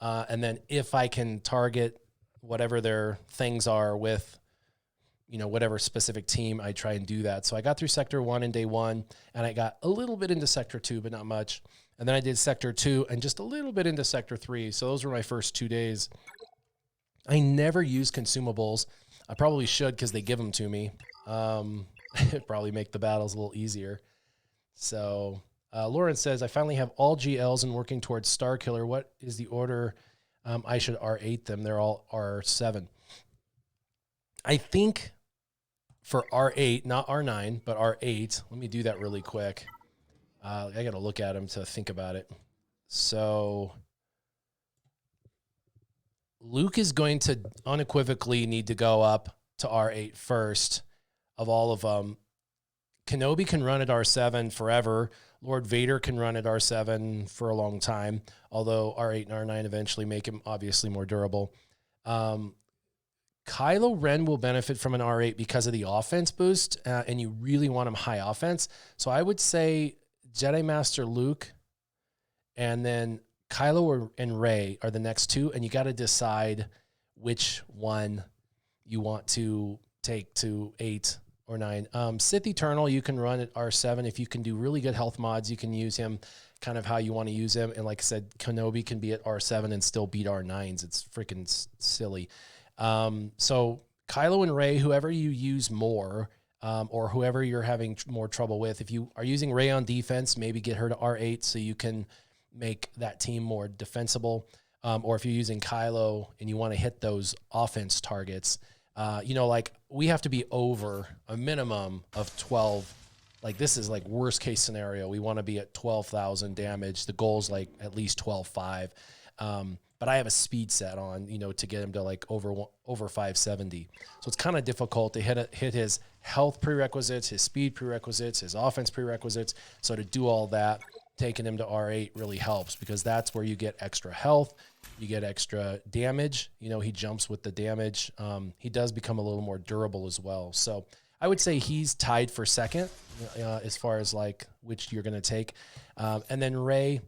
And then if I can target whatever their things are with, whatever specific team, I try and do that. So I got through Sector 1 in day 1, and I got a little bit into Sector 2, but not much. And then I did Sector 2 and just a little bit into Sector 3. So those were my first 2 days. I never use consumables. I probably should because they give them to me. It'd probably make the battles a little easier. So Lauren says, I finally have all GLs and working towards Star Killer. What is the order I should R8 them? They're all R7. I think for R8, not R9, but R8, let me do that really quick. I got to look at them to think about it. So Luke is going to unequivocally need to go up to R8 first of all of them. Kenobi can run at R7 forever. Lord Vader can run at R7 for a long time, although R8 and R9 eventually make him obviously more durable. Kylo Ren will benefit from an R8 because of the offense boost, and you really want him high offense. So I would say Jedi Master Luke and then Kylo and Rey are the next two, and you got to decide which one you want to take to 8 or 9. Sith Eternal, you can run at R7. If you can do really good health mods, you can use him kind of how you want to use him. And like I said, Kenobi can be at R7 and still beat R9s. It's freaking silly. So Kylo and Rey, whoever you use more, or whoever you're having more trouble with, if you are using Rey on defense, maybe get her to R8 so you can make that team more defensible. Or if you're using Kylo and you want to hit those offense targets, like we have to be over a minimum of 12. Like this is like worst case scenario. We want to be at 12,000 damage. The goal is like at least 12.5. But I have a speed set on, to get him to like over 570. So it's kind of difficult to hit his health prerequisites, his speed prerequisites, his offense prerequisites. So to do all that, taking him to R8 really helps because that's where you get extra health. You get extra damage. He jumps with the damage. He does become a little more durable as well. So I would say he's tied for second as far as like which you're going to take. And then Rey,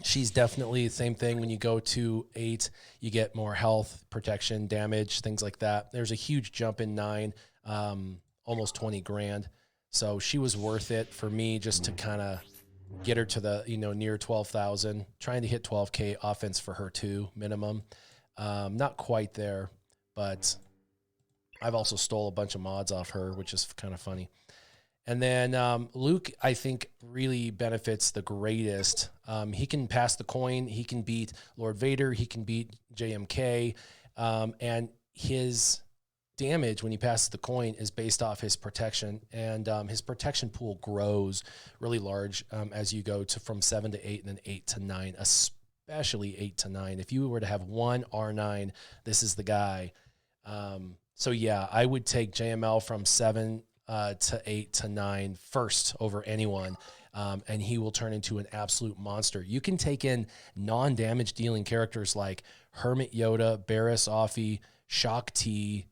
she's definitely the same thing. When you go to 8, you get more health, protection, damage, things like that. There's a huge jump in 9, almost 20 grand. So she was worth it for me just to kind of get her to the, near 12,000, trying to hit 12K offense for her too, minimum. Not quite there, but I've also stole a bunch of mods off her, which is kind of funny. And then Luke, I think, really benefits the greatest. He can pass the coin. He can beat Lord Vader. He can beat JMK. And his damage when he passes the coin is based off his protection. And his protection pool grows really large as you go from 7 to 8 and then 8 to 9, especially 8 to 9. If you were to have one R9, this is the guy. So, yeah, I would take JML from 7 to 8 to 9 first over anyone, and he will turn into an absolute monster. You can take in non-damage dealing characters like Hermit Yoda, Barriss Offee, Shock T,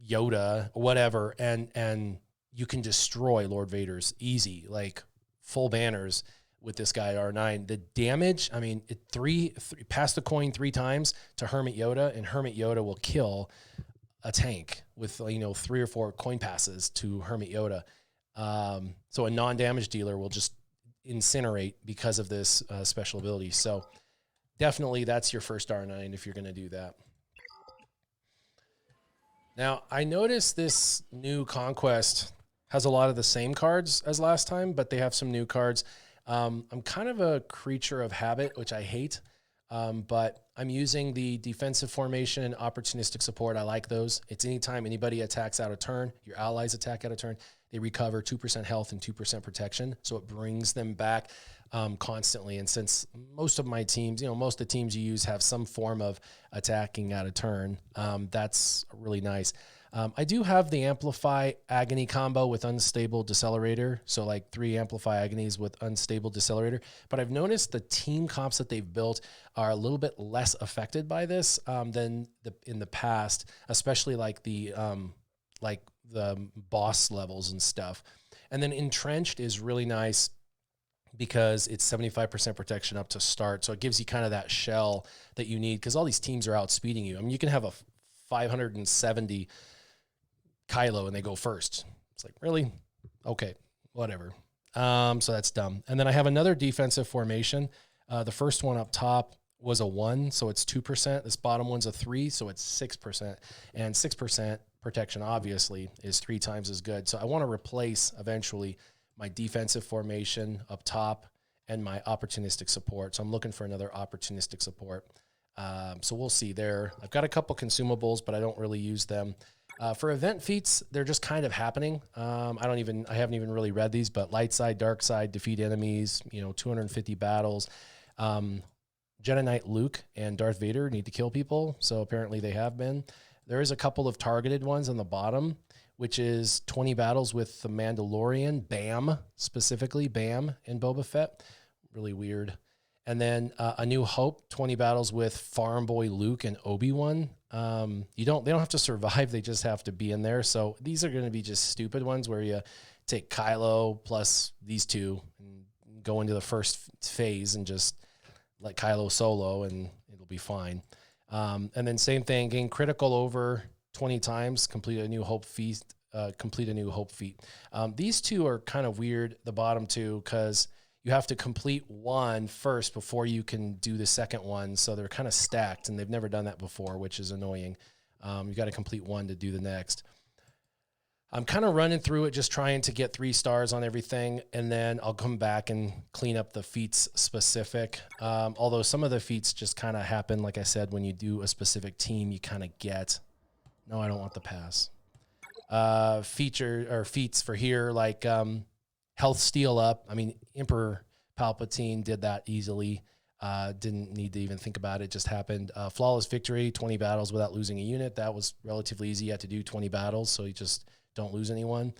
Yoda, whatever, and you can destroy Lord Vader's easy, like full banners with this guy R9. The damage, I mean, pass the coin 3 times to Hermit Yoda, and Hermit Yoda will kill a tank with 3 or 4 coin passes to Hermit Yoda. So a non-damage dealer will just incinerate because of this special ability. So definitely that's your first R9 if you're going to do that. Now, I noticed this new Conquest has a lot of the same cards as last time, but they have some new cards. I'm kind of a creature of habit, which I hate. But I'm using the defensive formation and opportunistic support. I like those. It's anytime anybody attacks out of turn, your allies attack out of turn, they recover 2% health and 2% protection. So it brings them back constantly. And since most of my teams, most of the teams you use have some form of attacking out of turn, that's really nice. I do have the Amplify Agony combo with Unstable Decelerator. So like 3 Amplify Agonies with Unstable Decelerator. But I've noticed the team comps that they've built are a little bit less affected by this than in the past, especially like the boss levels and stuff. And then Entrenched is really nice because it's 75% protection up to start. So it gives you kind of that shell that you need because all these teams are outspeeding you. I mean, you can have a 570 Kylo and they go first. It's like, really? Okay, whatever. So that's dumb. And then I have another defensive formation. The first one up top was a 1, so it's 2%. This bottom one's a 3, so it's 6%. And 6% protection, obviously, is 3 times as good. So I want to replace, eventually, my defensive formation up top, and my opportunistic support. So I'm looking for another opportunistic support. So we'll see there. I've got a couple consumables, but I don't really use them. For event feats, they're just kind of happening. I haven't even really read these, but light side, dark side, defeat enemies, 250 battles. Jedi Knight Luke and Darth Vader need to kill people. So apparently they have been. There is a couple of targeted ones on the bottom, which is 20 battles with the Mandalorian, Bam, specifically Bam and Boba Fett. Really weird. And then A New Hope, 20 battles with Farm Boy Luke and Obi-Wan. They don't have to survive. They just have to be in there. So these are going to be just stupid ones where you take Kylo plus these two and go into the first phase and just let Kylo solo and it'll be fine. And then same thing, gain critical over 20 times, complete a new hope feat. These two are kind of weird, the bottom two, because you have to complete one first before you can do the second one. So they're kind of stacked, and they've never done that before, which is annoying. You got to complete one to do the next. I'm kind of running through it, just trying to get 3 stars on everything, and then I'll come back and clean up the feats specific. Although some of the feats just kind of happen, like I said, when you do a specific team, you kind of get, no, I don't want the pass. Feats for here, like health steal up. I mean, Emperor Palpatine did that easily. Didn't need to even think about it, just happened. Flawless victory, 20 battles without losing a unit. That was relatively easy. You had to do 20 battles, so you just don't lose anyone.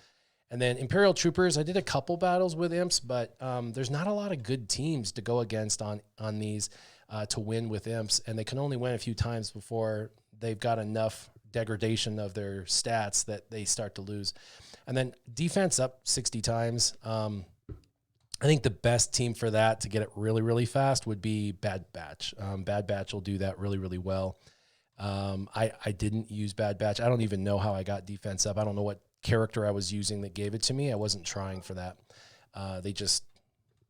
And then Imperial Troopers, I did a couple battles with imps, but there's not a lot of good teams to go against on these to win with imps, and they can only win a few times before they've got enough degradation of their stats that they start to lose. And then defense up 60 times. I think the best team for that to get it really, really fast would be Bad Batch. Bad Batch will do that really, really well. I didn't use Bad Batch. I don't even know how I got defense up. I don't know what character I was using that gave it to me. I wasn't trying for that.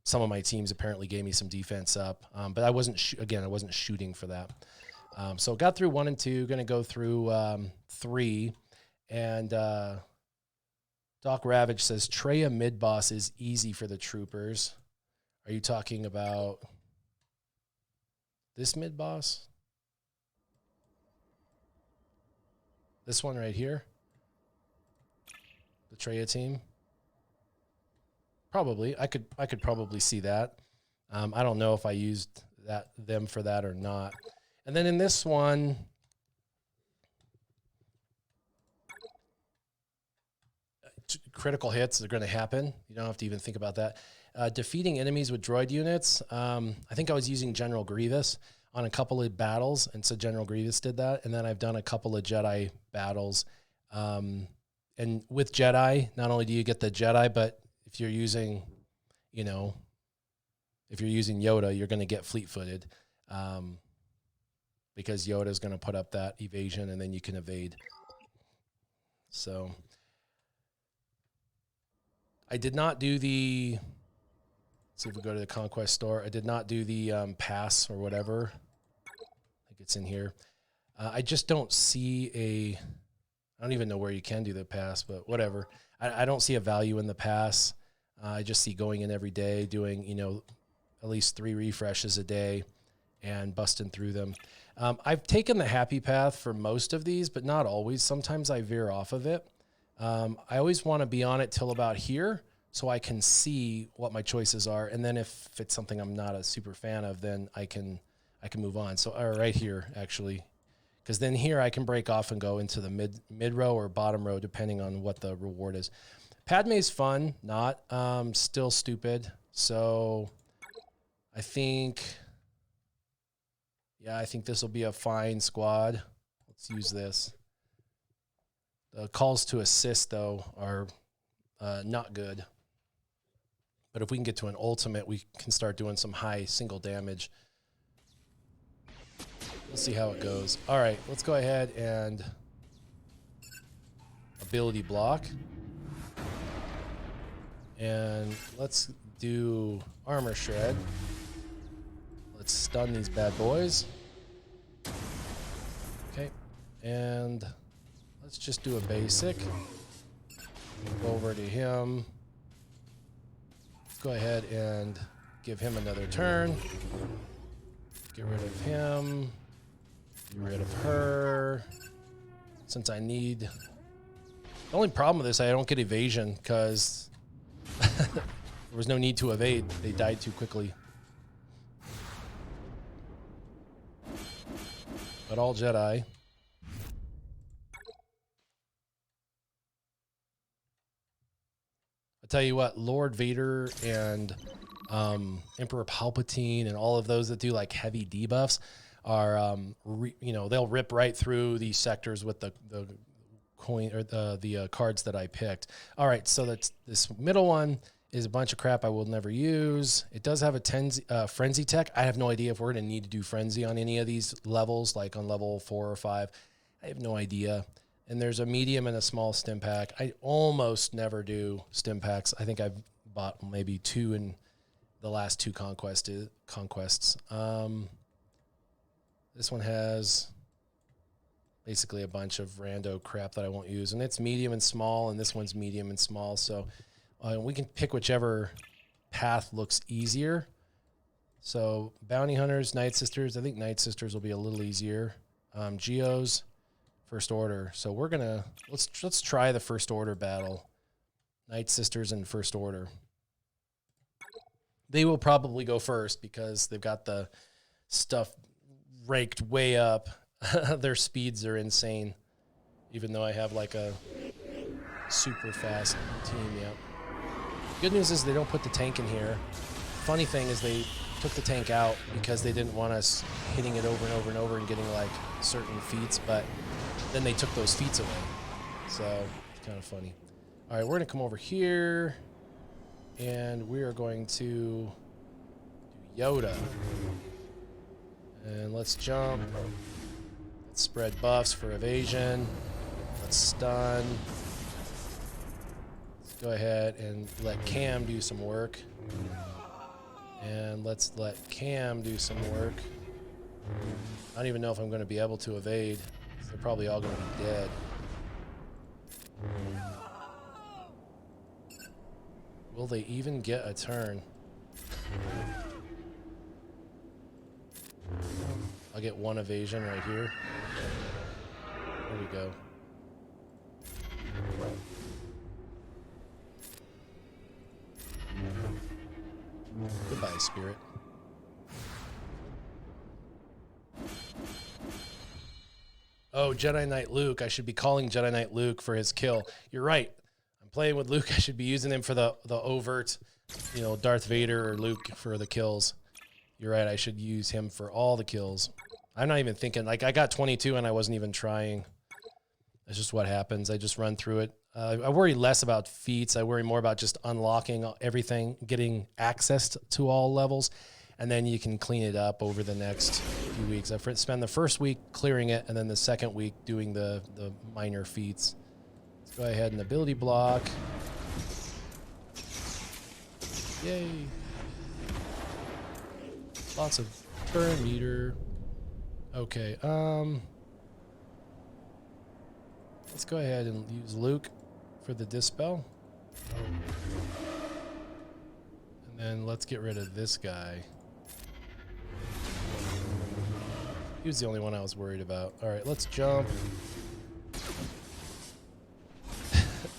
Some of my teams apparently gave me some defense up, but I wasn't shooting for that. So got through 1 and 2, going to go through 3, and Doc Ravage says Treya mid boss is easy for the troopers. Are you talking about this mid boss? This one right here? The Treya team? Probably. I could probably see that. I don't know if I used them for that or not. And then in this one, critical hits are going to happen. You don't have to even think about that. Defeating enemies with droid units. I think I was using General Grievous on a couple of battles, and so General Grievous did that. And then I've done a couple of Jedi battles. And with Jedi, not only do you get the Jedi, but if you're using, Yoda, you're going to get fleet-footed. Because Yoda is going to put up that evasion, and then you can evade. So I did not do the, let's see if we go to the Conquest store. I did not do the pass or whatever. I think it's in here. I just don't see I don't even know where you can do the pass, but whatever. I don't see a value in the pass. I just see going in every day, doing, at least 3 refreshes a day and busting through them. I've taken the happy path for most of these, but not always. Sometimes I veer off of it. I always want to be on it till about here so I can see what my choices are. And then if it's something I'm not a super fan of, then I can move on. So right here, actually, because then here I can break off and go into the mid row or bottom row, depending on what the reward is. Padme's fun, not still stupid. So I think this will be a fine squad. Let's use this. The calls to assist, though, are not good. But if we can get to an ultimate, we can start doing some high single damage. We'll see how it goes. All right, let's go ahead and ability block. And let's do armor shred. Let's stun these bad boys. Okay, and let's just do a basic. Go over to him. go ahead and give him another turn. Get rid of him. Get rid of her. Since I need... The only problem with this, I don't get evasion because there was no need to evade. They died too quickly. But all Jedi. I tell you what, Lord Vader and Emperor Palpatine and all of those that do like heavy debuffs are, you know, they'll rip right through these sectors with the coin or the cards that I picked. All right, so that's this middle one is a bunch of crap I will never use. It does have a frenzy tech. I have no idea if we're going to need to do frenzy on any of these levels, like on level 4 or 5. I have no idea. And there's a medium and a small stim pack. I almost never do stim packs. I think I've bought maybe 2 in the last 2 conquests. This one has basically a bunch of rando crap that I won't use. And it's medium and small, and this one's medium and small. So we can pick whichever path looks easier. So Bounty Hunters, Night Sisters. I think Night Sisters will be a little easier. Geos, First Order. So we're gonna let's try the First Order battle. Night Sisters and First Order. They will probably go first because they've got the stuff raked way up. Their speeds are insane. Even though I have like a super fast team, yeah. Good news is they don't put the tank in here. Funny thing is they took the tank out because they didn't want us hitting it over and over and over and getting like certain feats, but then they took those feats away. So it's kind of funny. All right, we're gonna come over here and we are going to do Yoda. And let's jump. Let's spread buffs for evasion. Let's stun. Go ahead and let Cam do some work. And let's let Cam do some work. I don't even know if I'm going to be able to evade. They're probably all going to be dead. Will they even get a turn? I'll get 1 evasion right here. There we go. Goodbye, Spirit. Oh, Jedi Knight Luke. I should be calling Jedi Knight Luke for his kill. You're right. I'm playing with Luke. I should be using him for the overt, you know, Darth Vader or Luke for the kills. You're right. I should use him for all the kills. I'm not even thinking. Like, I got 22 and I wasn't even trying. That's just what happens. I just run through it. I worry less about feats. I worry more about just unlocking everything, getting access to all levels, and then you can clean it up over the next few weeks. I spend the first week clearing it, and then the second week doing the minor feats. Let's go ahead and ability block. Yay. Lots of turn meter. Okay, let's go ahead and use Luke for the dispel. And then let's get rid of this guy. He was the only one I was worried about. All right, let's jump.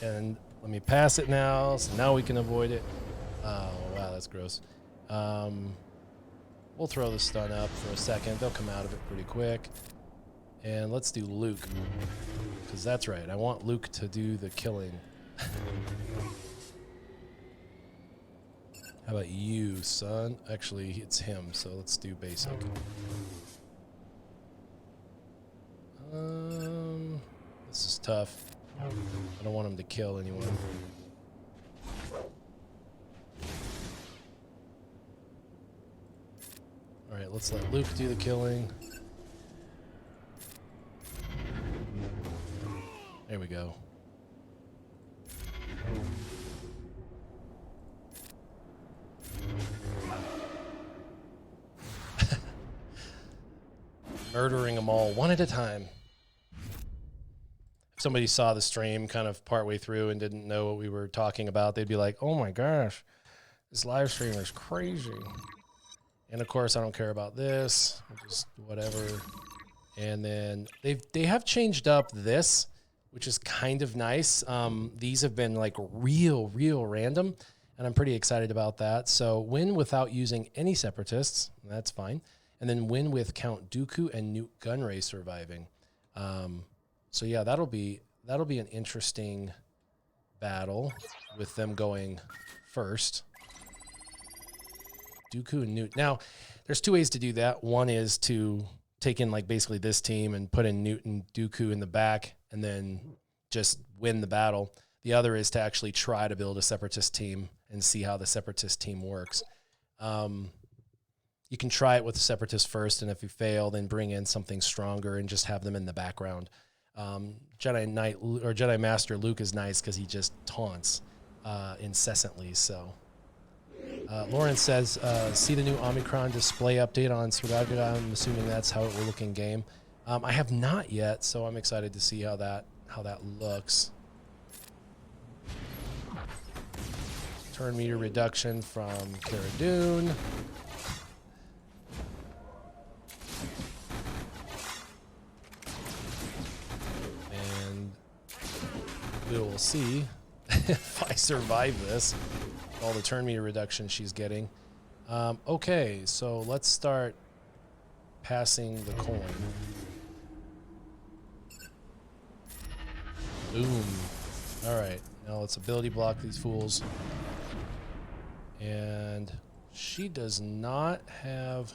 And let me pass it now, so now we can avoid it. Oh, wow, that's gross. We'll throw the stun up for a second. They'll come out of it pretty quick. And let's do Luke. Because that's right. I want Luke to do the killing. How about you, son? Actually, it's him, so let's do basic. This is tough. I don't want him to kill anyone. All right, let's let Luke do the killing. There we go. Murdering them all one at a time. If somebody saw the stream kind of partway through and didn't know what we were talking about, they'd be like, oh my gosh, This live streamer is crazy. And of course, I don't care about this. Just whatever. And then they have changed up this, which is kind of nice. These have been like real random, and I'm pretty excited about that. So win without using any separatists, that's fine. And then win with Count Dooku and Newt Gunray surviving. So yeah, that'll be an interesting battle with them going first. Dooku and Newt. Now, there's two ways to do that. One is to take in like basically this team and put in Newt and Dooku in the back and then just win the battle. The other is to actually try to build a separatist team and see how the separatist team works. You can try it with the separatist first, and if you fail, then bring in something stronger and just have them in the background. Jedi Knight or Jedi Master Luke is nice because he just taunts incessantly. So Lauren says, see the new Omicron display update on SWGOH. I'm assuming that's how it will look in game. I have not yet, so I'm excited to see how that looks. Turn meter reduction from Cara Dune. And we will see if I survive this. All the turn meter reduction she's getting. Okay, so let's start passing the coin. Boom. All right, now let's ability block these fools. And she does not have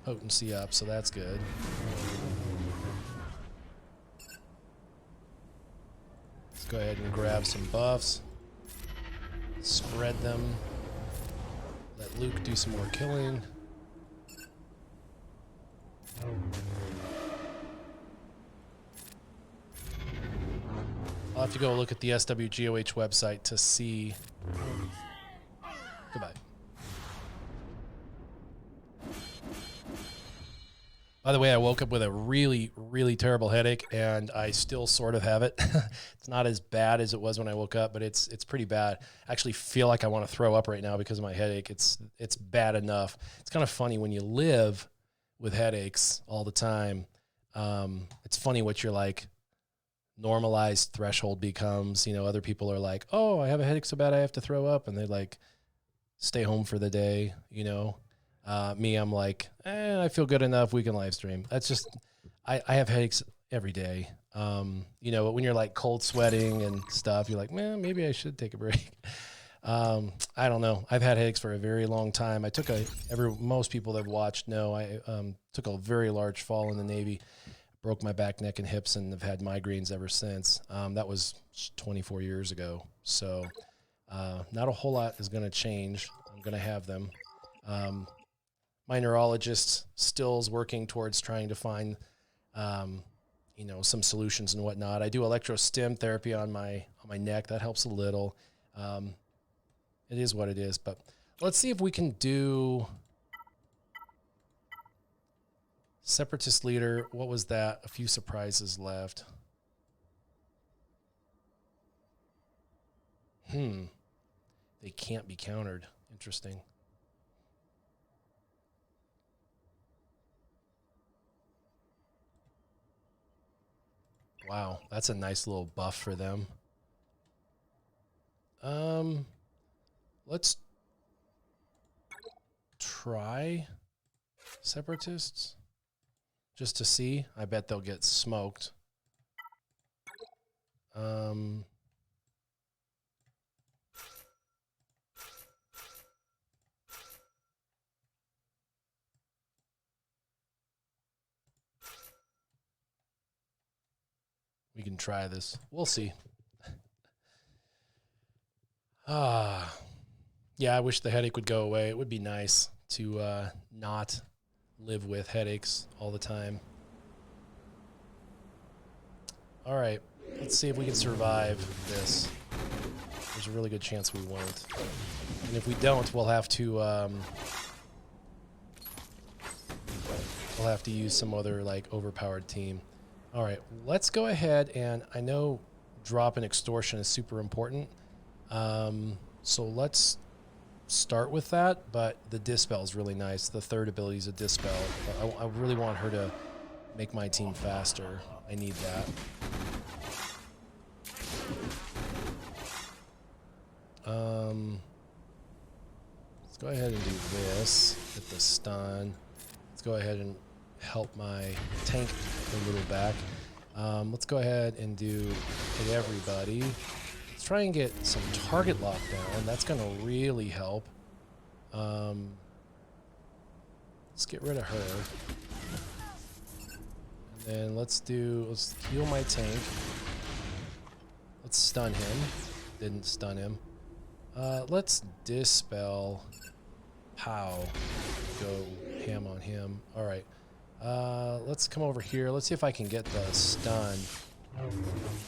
potency up, so that's good. Let's go ahead and grab some buffs. Spread them. Let Luke do some more killing. I'll have to go look at the SWGOH website to see. Goodbye. By the way, I woke up with a really terrible headache, and I still sort of have it. It's not as bad as it was when I woke up, but it's pretty bad. I actually feel like I want to throw up right now because of my headache. It's bad enough. It's kind of funny when you live with headaches all the time. It's funny what your like normalized threshold becomes. You know, other people are like, "Oh, I have a headache so bad I have to throw up," and they like stay home for the day. You know. Me, I'm like, I feel good enough. We can live stream. That's just, I have headaches every day. You know, when you're like cold sweating and stuff, you're like, man, maybe I should take a break. I don't know. I've had headaches for a very long time. I took most people that have watched know I took a very large fall in the Navy, broke my back, neck, and hips, and have had migraines ever since. That was 24 years ago. So not a whole lot is going to change. I'm going to have them. My neurologist still is working towards trying to find, you know, some solutions and whatnot. I do electrostim therapy on my neck. That helps a little. It is what it is. But let's see if we can do Separatist leader. What was that? A few surprises left. They can't be countered. Interesting. Wow, that's a nice little buff for them. Let's try Separatists just to see. I bet they'll get smoked. We can try this. We'll see. Yeah, I wish the headache would go away. It would be nice to not live with headaches all the time. All right, let's see if we can survive this. There's a really good chance we won't. And if we don't, we'll have to use some other like overpowered team. All right, let's go ahead, and I know drop and extortion is super important. So let's start with that, but the Dispel is really nice. The third ability is a Dispel. I really want her to make my team faster. I need that. Let's go ahead and do this. Get the stun. Let's go ahead and help my tank a little back. Let's go ahead and do hit everybody. Let's try and get some target lockdown. That's going to really help. Let's get rid of her. And then let's heal my tank. Let's stun him. Didn't stun him. Let's dispel. Pow. Go ham on him. All right. Let's come over here. Let's see if I can get the stun.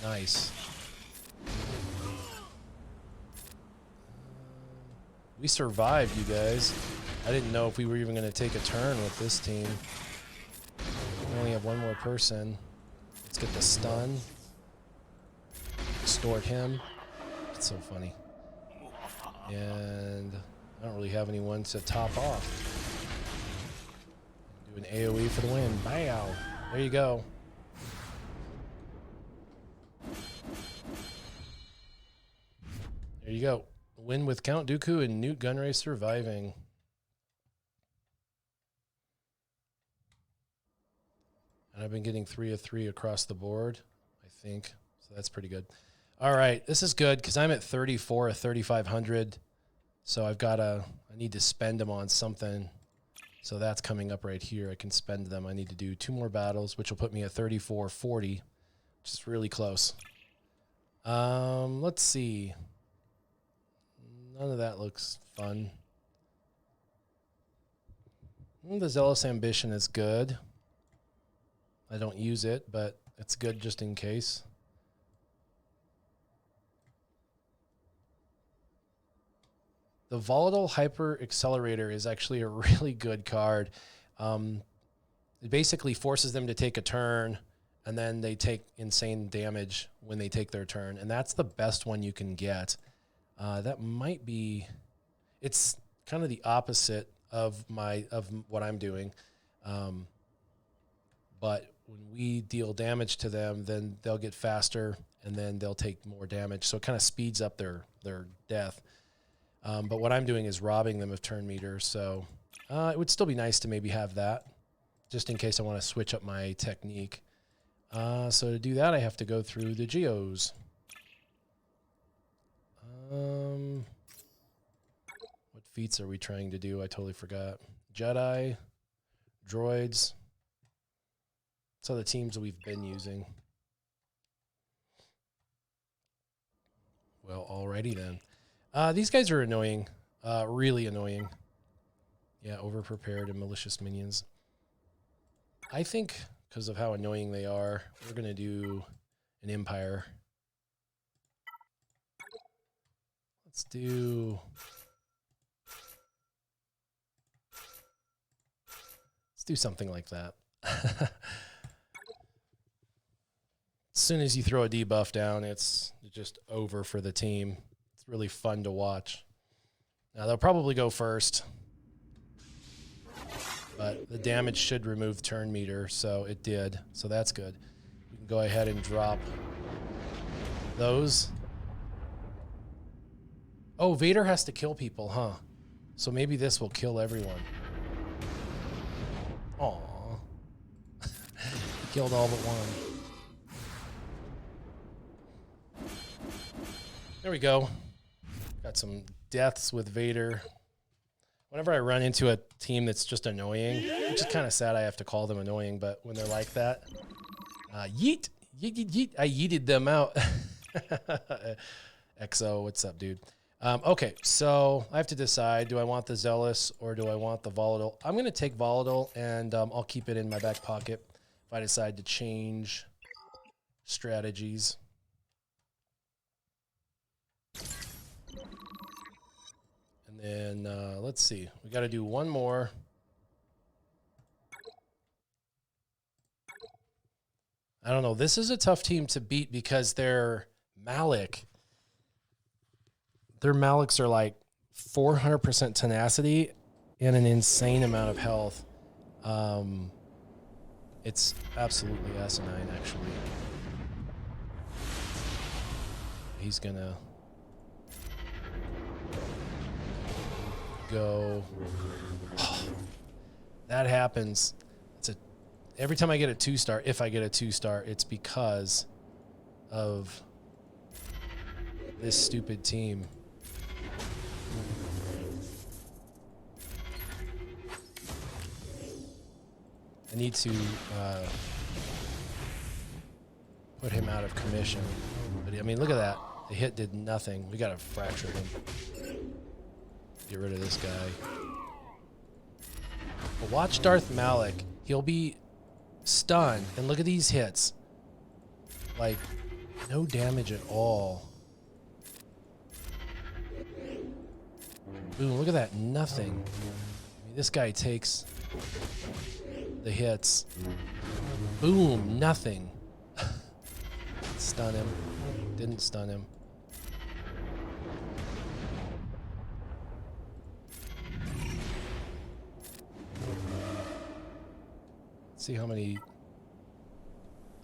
Nice. We survived, you guys. I didn't know if we were even going to take a turn with this team. We only have one more person. Let's get the stun. Distort him. It's so funny. And I don't really have anyone to top off. Do an AoE for the win. Bow. There you go. There you go. Win with Count Dooku and Newt Gunray surviving. And I've been getting 3 of 3 across the board, I think. So that's pretty good. All right, this is good because I'm at 34 of 3,500. So I need to spend them on something. So that's coming up right here. I can spend them. I need to do 2 more battles, which will put me at 34.40, which is really close. Let's see. None of that looks fun. The Zealous Ambition is good. I don't use it, but it's good just in case. The Volatile Hyper Accelerator is actually a really good card. It basically forces them to take a turn, and then they take insane damage when they take their turn, and that's the best one you can get. That might be... It's kind of the opposite of what I'm doing. But when we deal damage to them, then they'll get faster, and then they'll take more damage. So it kind of speeds up their death. But what I'm doing is robbing them of turn meter. So it would still be nice to maybe have that, just in case I want to switch up my technique. So to do that, I have to go through the geos. What feats are we trying to do? I totally forgot. Jedi, droids. So the teams that we've been using. Well, alrighty then. These guys are annoying. Really annoying. Yeah, overprepared and malicious minions. I think because of how annoying they are, we're going to do an Empire. Let's do something like that. As soon as you throw a debuff down, it's just over for the team. It's really fun to watch. Now, they'll probably go first, but the damage should remove turn meter, so it did. So that's good. We can go ahead and drop those. Oh, Vader has to kill people, huh? So maybe this will kill everyone. Aw. He killed all but one. There we go. Got some deaths with Vader. Whenever I run into a team that's just annoying, which is kind of sad I have to call them annoying, but when they're like that, yeet, yeet, yeet, yeet. I yeeted them out. XO, what's up, dude? Okay, so I have to decide, do I want the Zealous or do I want the Volatile? I'm going to take Volatile, and I'll keep it in my back pocket if I decide to change strategies. And then let's see. We got to do one more. I don't know. This is a tough team to beat because they're Malik. Their Maliks are like 400% tenacity and an insane amount of health. It's absolutely asinine, actually. He's gonna go. Oh, that happens. Every time I get a 2-star, if I get a 2-star, it's because of this stupid team. I need to put him out of commission. But I mean, look at that. The hit did nothing. We got to fracture him. Get rid of this guy. But watch Darth Malik. He'll be stunned. And look at these hits. Like, no damage at all. Boom, look at that. Nothing. I mean, this guy takes the hits. Boom, nothing. Stun him. Didn't stun him. Let's see how many.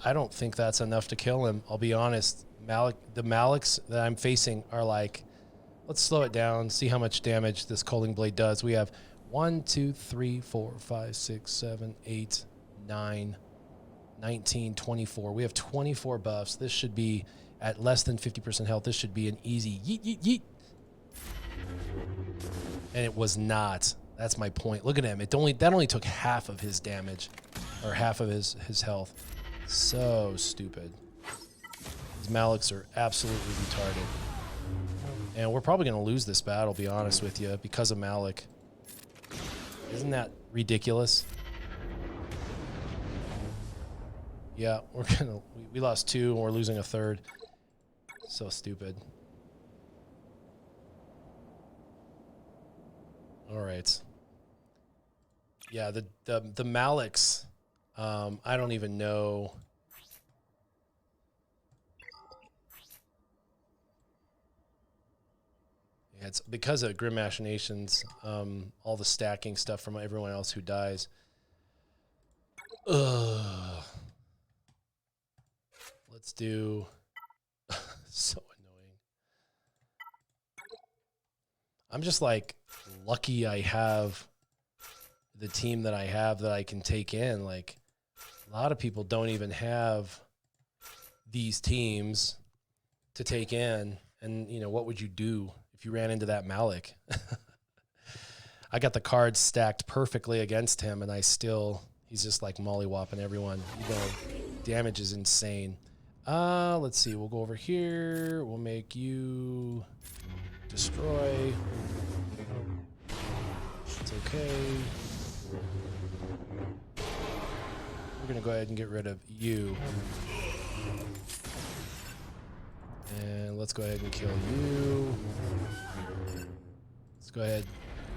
I don't think that's enough to kill him. I'll be honest. The Maliks that I'm facing are like, let's slow it down, see how much damage this Culling Blade does. We have 1, 2, 3, 4, 5, 6, 7, 8, 9, 19, 24. We have 24 buffs. This should be at less than 50% health. This should be an easy yeet, yeet, yeet. And it was not. That's my point. Look at him. That only took half of his damage, or half of his health. So stupid. These Maliks are absolutely retarded. And we're probably going to lose this battle, be honest with you, because of Malik. Isn't that ridiculous? Yeah, we lost 2 and we're losing a 3rd. So stupid. All right. Yeah, the Maliks, I don't even know. Yeah, it's because of Grim Machinations, all the stacking stuff from everyone else who dies. Ugh. Let's do. So annoying. I'm just like lucky I have the team that I have that I can take in. Like, a lot of people don't even have these teams to take in. And, you know, what would you do if you ran into that Malik? I got the cards stacked perfectly against him, and he's just like mollywopping everyone. You know, damage is insane. Let's see. We'll go over here. We'll make you destroy. It's okay. We're going to go ahead and get rid of you. And let's go ahead and kill you. Let's go ahead.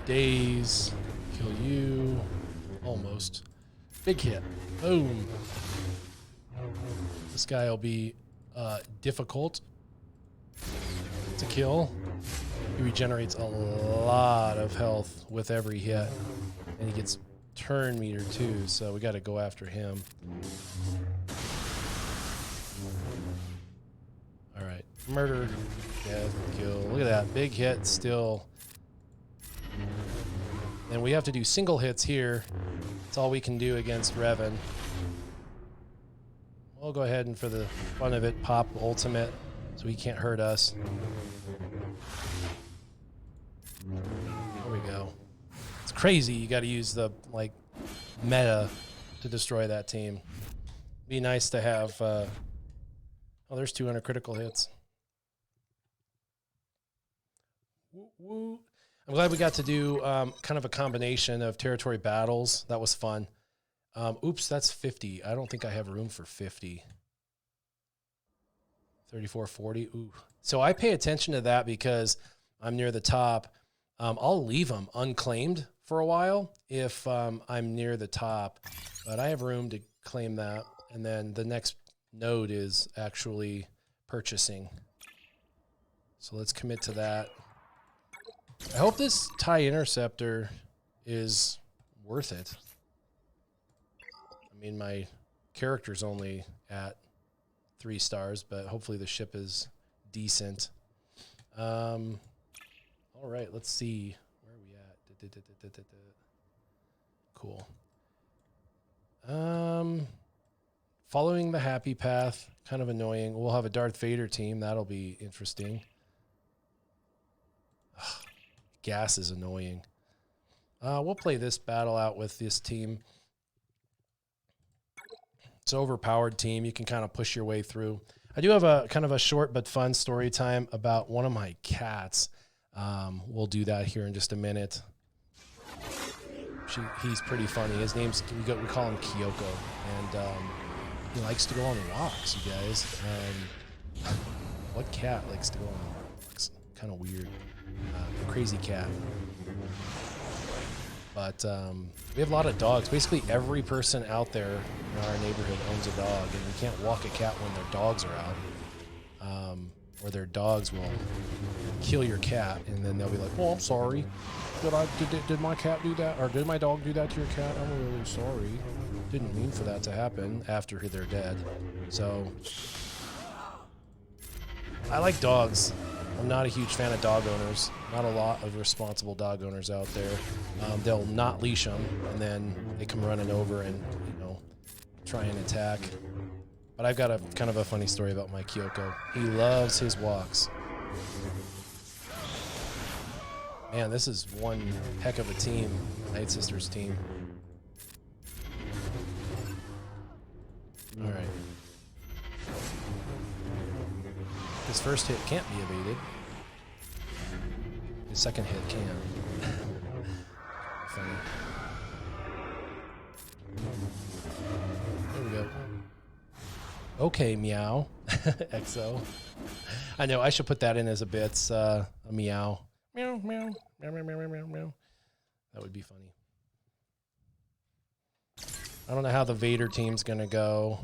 Daze. Kill you. Almost. Big hit. Boom. This guy will be difficult to kill. He regenerates a lot of health with every hit. And he gets turn meter too, so we got to go after him. All right. Murder. Death. Kill. Look at that. Big hit still. And we have to do single hits here. That's all we can do against Revan. We'll go ahead and, for the fun of it, pop ultimate so he can't hurt us. There we go. It's crazy. You got to use the meta to destroy that team. Be nice to have. Oh, there's 200 critical hits. Woo woo. I'm glad we got to do kind of a combination of territory battles. That was fun. Oops, that's 50. I don't think I have room for 50. 34, 40. Ooh. So I pay attention to that because I'm near the top. I'll leave them unclaimed for a while if I'm near the top. But I have room to claim that. And then the next node is actually purchasing. So let's commit to that. I hope this TIE Interceptor is worth it. I mean, my character's only at 3 stars, but hopefully the ship is decent. All right, let's see. Where are we at? Cool. Following the happy path, kind of annoying. We'll have a Darth Vader team. That'll be interesting. Ugh, gas is annoying. We'll play this battle out with this team. It's an overpowered team. You can kind of push your way through. I do have a kind of a short but fun story time about one of my cats. We'll do that here in just a minute. He's pretty funny. His name's, we call him Kyoko, and he likes to go on walks, you guys. What cat likes to go on walks? Kind of weird. Crazy cat. But we have a lot of dogs. Basically, every person out there in our neighborhood owns a dog, and you can't walk a cat when their dogs are out. Or their dogs will kill your cat, and then they'll be like, "Oh, I'm sorry. Did my cat do that? Or did my dog do that to your cat? I'm really sorry. Didn't mean for that to happen," after they're dead. So I like dogs. I'm not a huge fan of dog owners. Not a lot of responsible dog owners out there. They'll not leash them, and then they come running over and, you know, try and attack. But I've got a kind of a funny story about my Kyoko. He loves his walks. Man, this is one heck of a team, Night Sisters team. All right. His first hit can't be evaded. His second hit can. Funny. There we go. Okay, meow. XO. I know, I should put that in as a bits. A meow. Meow, meow, meow, meow, meow, meow, meow. That would be funny. I don't know how the Vader team's going to go.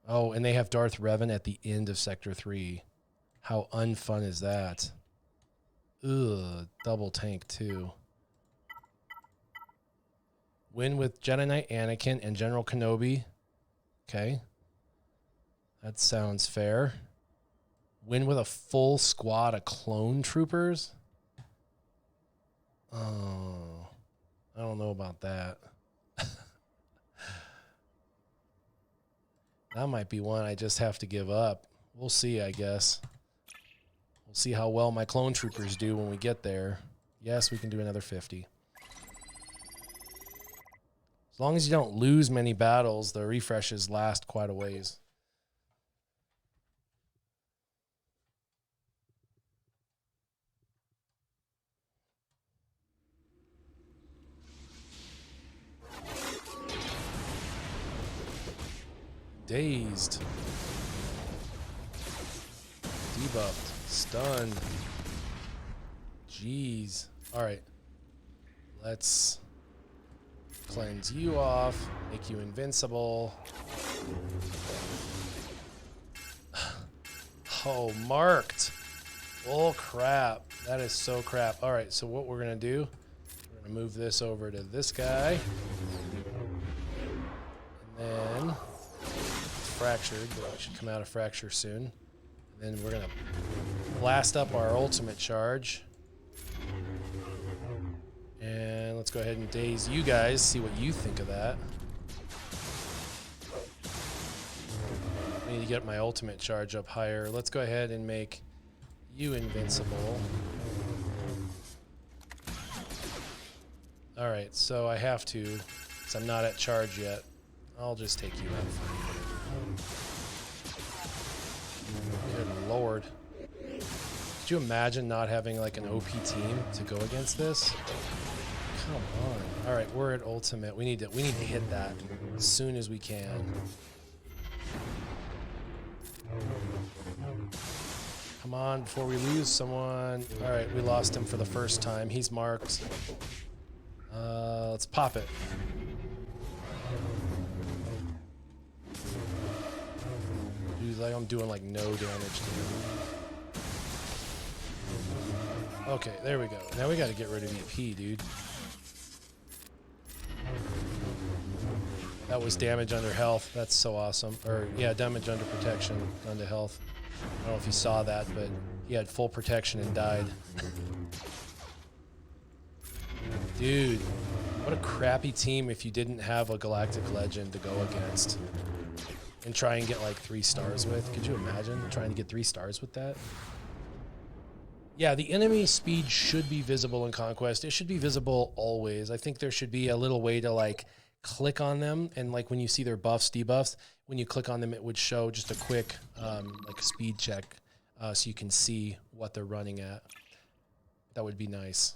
Oh, and they have Darth Revan at the end of Sector 3. How unfun is that? Ugh, double tank too. Win with Jedi Knight Anakin and General Kenobi. Okay. That sounds fair. Win with a full squad of clone troopers? Oh, I don't know about that. That might be one I just have to give up. We'll see, I guess. We'll see how well my clone troopers do when we get there. Yes, we can do another 50. As long as you don't lose many battles, the refreshes last quite a ways. Dazed. Debuffed. Stunned. Jeez. Alright. Let's cleanse you off. Make you invincible. Oh, marked. Oh, crap. That is so crap. Alright, so what we're going to do, we're going to move this over to this guy. And then fractured, but it should come out of fracture soon. And then we're going to blast up our ultimate charge. And let's go ahead and daze you guys, see what you think of that. I need to get my ultimate charge up higher. Let's go ahead and make you invincible. Alright, so I have to, because I'm not at charge yet. I'll just take you out for a minute. Good lord. Could you imagine not having like an OP team to go against this? Come on. Alright, we're at ultimate. We need to hit that as soon as we can. Come on, before we lose someone. Alright, we lost him for the first time. He's marked. Let's pop it. Dude, like I'm doing like no damage to him. Okay, there we go. Now we got to get rid of EP, dude. That was damage under health. That's so awesome. Or, yeah, damage under protection, under health. I don't know if you saw that, but he had full protection and died. Dude, what a crappy team if you didn't have a Galactic Legend to go against and try and get like 3 stars with. Could you imagine trying to get 3 stars with that? Yeah, the enemy speed should be visible in Conquest. It should be visible always. I think there should be a little way to like click on them, and like when you see their buffs, debuffs, when you click on them, it would show just a quick like speed check, so you can see what they're running at. That would be nice.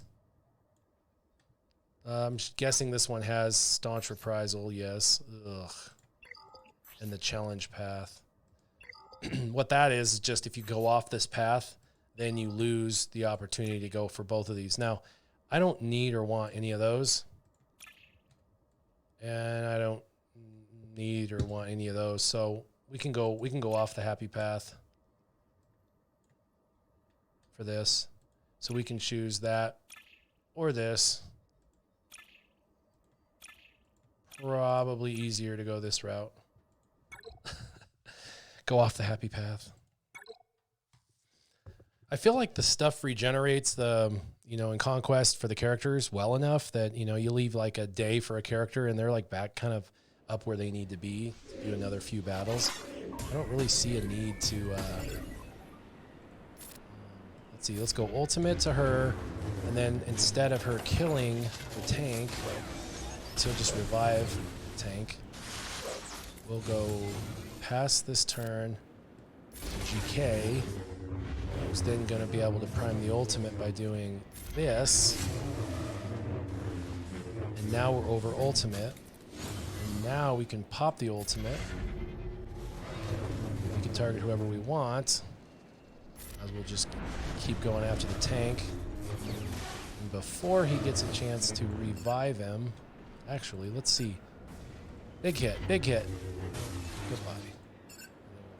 I'm guessing this one has Staunch Reprisal, yes. Ugh. And the challenge path. What that is just if you go off this path, then you lose the opportunity to go for both of these. Now, I don't need or want any of those. And I don't need or want any of those. So we can go off the happy path for this. So we can choose that or this. Probably easier to go this route. Go off the happy path. I feel like the stuff regenerates the, in Conquest for the characters well enough that, you leave like a day for a character and they're like back kind of up where they need to be to do another few battles. I don't really see a need to, let's see, let's go ultimate to her. And then instead of her killing the tank, she'll just revive the tank. We'll go past this turn to GK. I was then going to be able to prime the ultimate by doing this. And now we're over ultimate. And now we can pop the ultimate. We can target whoever we want. As we'll just keep going after the tank. And before he gets a chance to revive him, actually, let's see. Big hit, big hit. Goodbye.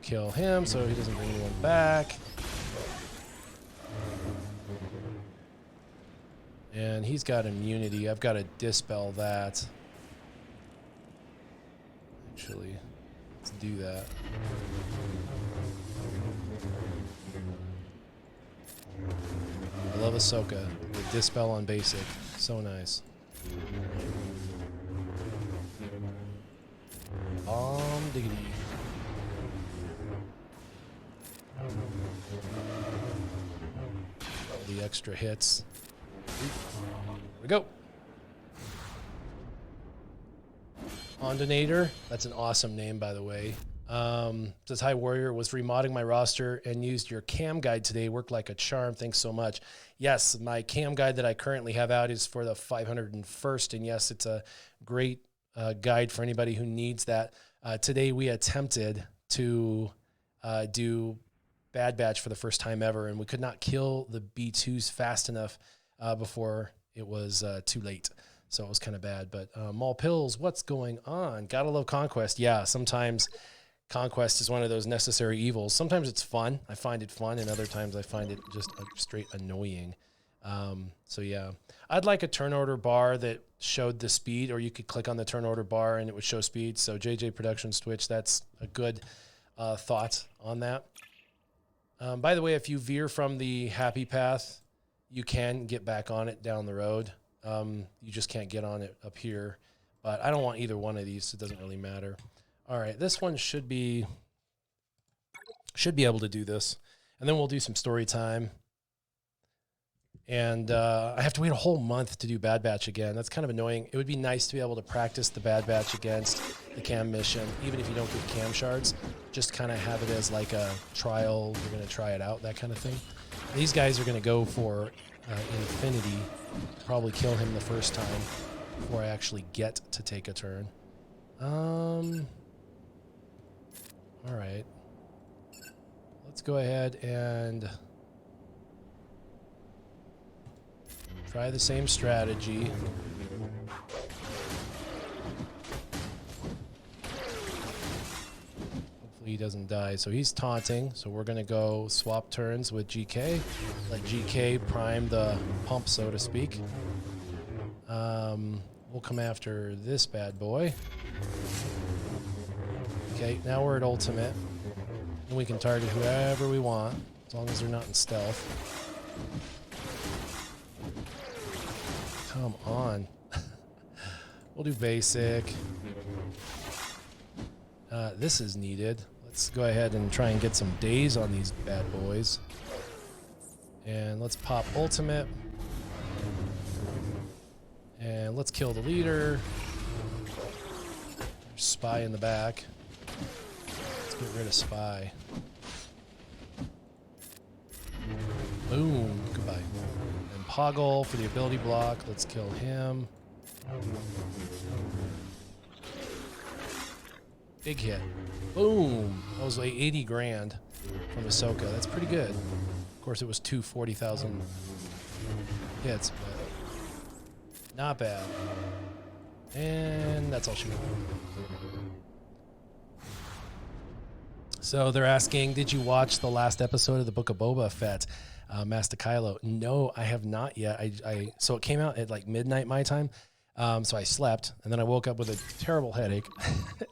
Kill him so he doesn't bring anyone back. And he's got immunity. I've got to dispel that. Actually, let's do that. I love Ahsoka. The dispel on basic. So nice. Diggity. All the extra hits. Here we go. Ondonator. That's an awesome name, by the way. Says, hi, Warrior. Was remodding my roster and used your cam guide today. Worked like a charm. Thanks so much. Yes, my cam guide that I currently have out is for the 501st. And yes, it's a great guide for anybody who needs that. Today we attempted to do Bad Batch for the first time ever, and we could not kill the B2s fast enough before it was too late. So it was kind of bad. But Mall Pills, what's going on? Gotta love Conquest. Yeah, sometimes Conquest is one of those necessary evils. Sometimes it's fun. I find it fun, and other times I find it just straight annoying. So yeah, I'd like a turn order bar that showed the speed, or you could click on the turn order bar and it would show speed. So JJ Productions Twitch, that's a good thought on that. By the way, if you veer from the happy path, you can get back on it down the road. You just can't get on it up here, but I don't want either one of these. So it doesn't really matter. All right, this one should be able to do this, and then we'll do some story time. And I have to wait a whole month to do Bad Batch again. That's kind of annoying. It would be nice to be able to practice the Bad Batch against the cam mission, even if you don't get cam shards. Just kind of have it as like a trial. You're going to try it out, that kind of thing. These guys are going to go for Infinity, probably kill him the first time before I actually get to take a turn. All right. Let's go ahead and try the same strategy. Hopefully he doesn't die. So he's taunting. So we're going to go swap turns with GK. Let GK prime the pump, so to speak. We'll come after this bad boy. Okay, now we're at ultimate. And we can target whoever we want, as long as they're not in stealth. Come on. We'll do basic. This is needed. Let's go ahead and try and get some days on these bad boys. And let's pop ultimate. And let's kill the leader. There's Spy in the back. Let's get rid of Spy. Boom. Goodbye. And Poggle for the ability block. Let's kill him. Big hit. Boom. That was like 80 grand from Ahsoka. That's pretty good. Of course, it was 240,000 hits, but not bad. And that's all she wrote. So they're asking, did you watch the last episode of the Book of Boba Fett, Master Kylo? No, I have not yet. So it came out at like midnight my time. So I slept, and then I woke up with a terrible headache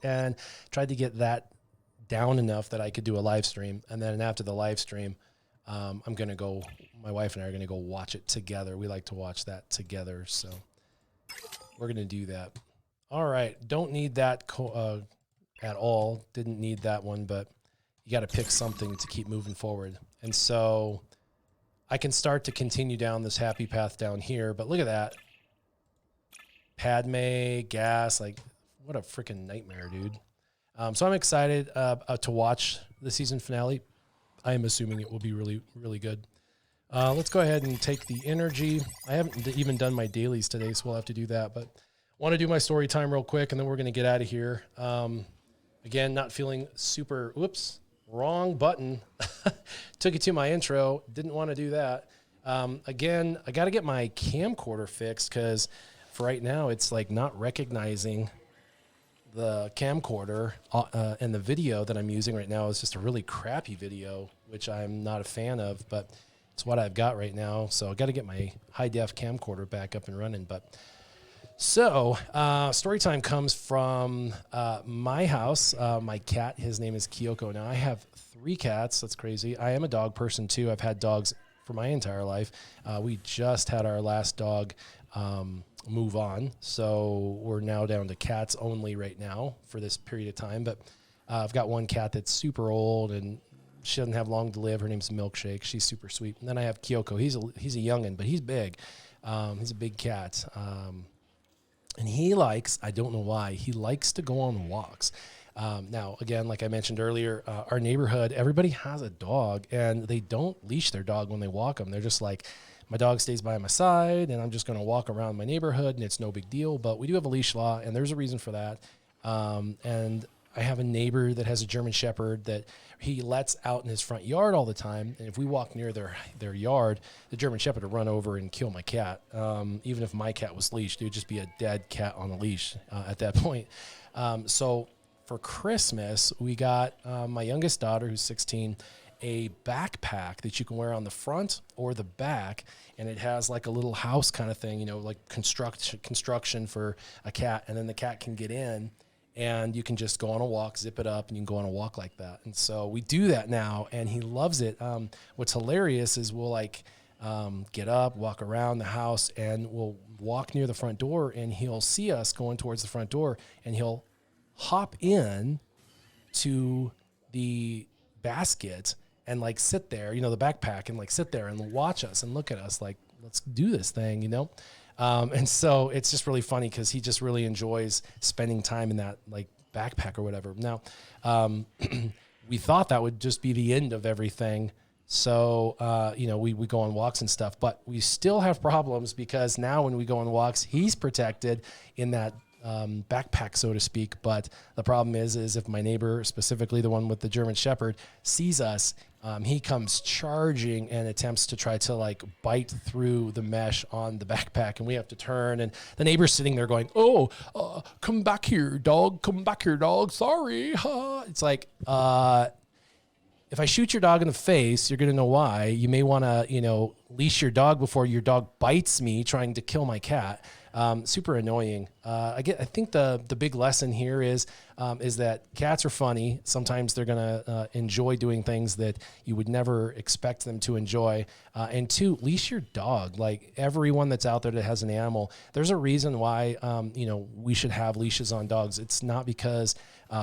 and tried to get that down enough that I could do a live stream. And then after the live stream, I'm going to go, my wife and I are going to go watch it together. We like to watch that together. So we're going to do that. All right. Don't need that at all. Didn't need that one, but you got to pick something to keep moving forward. And so I can start to continue down this happy path down here, but look at that. Padme, gas, like what a freaking nightmare, dude. So I'm excited to watch the season finale. I am assuming it will be really, really good. Let's go ahead and take the energy. I haven't even done my dailies today, so we'll have to do that. But want to do my story time real quick, and then we're going to get out of here. Again, not feeling super, whoops, wrong button. Took it to my intro. Didn't want to do that. Again, I got to get my camcorder fixed because for right now, it's like not recognizing the camcorder and the video that I'm using right now is just a really crappy video, which I'm not a fan of, but it's what I've got right now. So I got to get my high def camcorder back up and running. But so story time comes from my house. My cat, his name is Kyoko. Now I have 3 cats. That's crazy. I am a dog person too. I've had dogs for my entire life. We just had our last dog move on, so we're now down to cats only right now for this period of time. But I've got one cat that's super old and she doesn't have long to live. Her name's Milkshake. She's super sweet. And then I have Kyoko. He's a youngin, but he's big. He's a big cat, and he likes, I don't know why, he likes to go on walks. Now, again, like I mentioned earlier, our neighborhood, everybody has a dog, and they don't leash their dog when they walk them. They're just like, my dog stays by my side, and I'm just going to walk around my neighborhood, and it's no big deal. But we do have a leash law, and there's a reason for that. And I have a neighbor that has a German Shepherd that he lets out in his front yard all the time. And if we walk near their yard, the German Shepherd would run over and kill my cat. Even if my cat was leashed, it would just be a dead cat on a leash at that point. So for Christmas, we got my youngest daughter, who's 16, a backpack that you can wear on the front or the back, and it has like a little house kind of thing, you know, like construction for a cat, and then the cat can get in and you can just go on a walk, zip it up, and you can go on a walk like that. And so we do that now, and he loves it. What's hilarious is we'll like get up, walk around the house, and we'll walk near the front door, and he'll see us going towards the front door, and he'll hop in to the basket and like sit there, you know, the backpack, and like sit there and watch us and look at us like, let's do this thing, you know? And so it's just really funny because he just really enjoys spending time in that like backpack or whatever. Now, we thought that would just be the end of everything. So, you know, we go on walks and stuff, but we still have problems because now when we go on walks, he's protected in that backpack, so to speak. But the problem is if my neighbor, specifically the one with the German Shepherd, sees us, he comes charging and attempts to try to like bite through the mesh on the backpack, and we have to turn. And the neighbor's sitting there going, "Oh, come back here, dog! Come back here, dog! Sorry." It's like, if I shoot your dog in the face, you're going to know why. You may want to, leash your dog before your dog bites me trying to kill my cat. Super annoying. I think the big lesson here is that cats are funny. Sometimes they're going to enjoy doing things that you would never expect them to enjoy. And two, leash your dog. Like everyone that's out there that has an animal, there's a reason why, we should have leashes on dogs. It's not because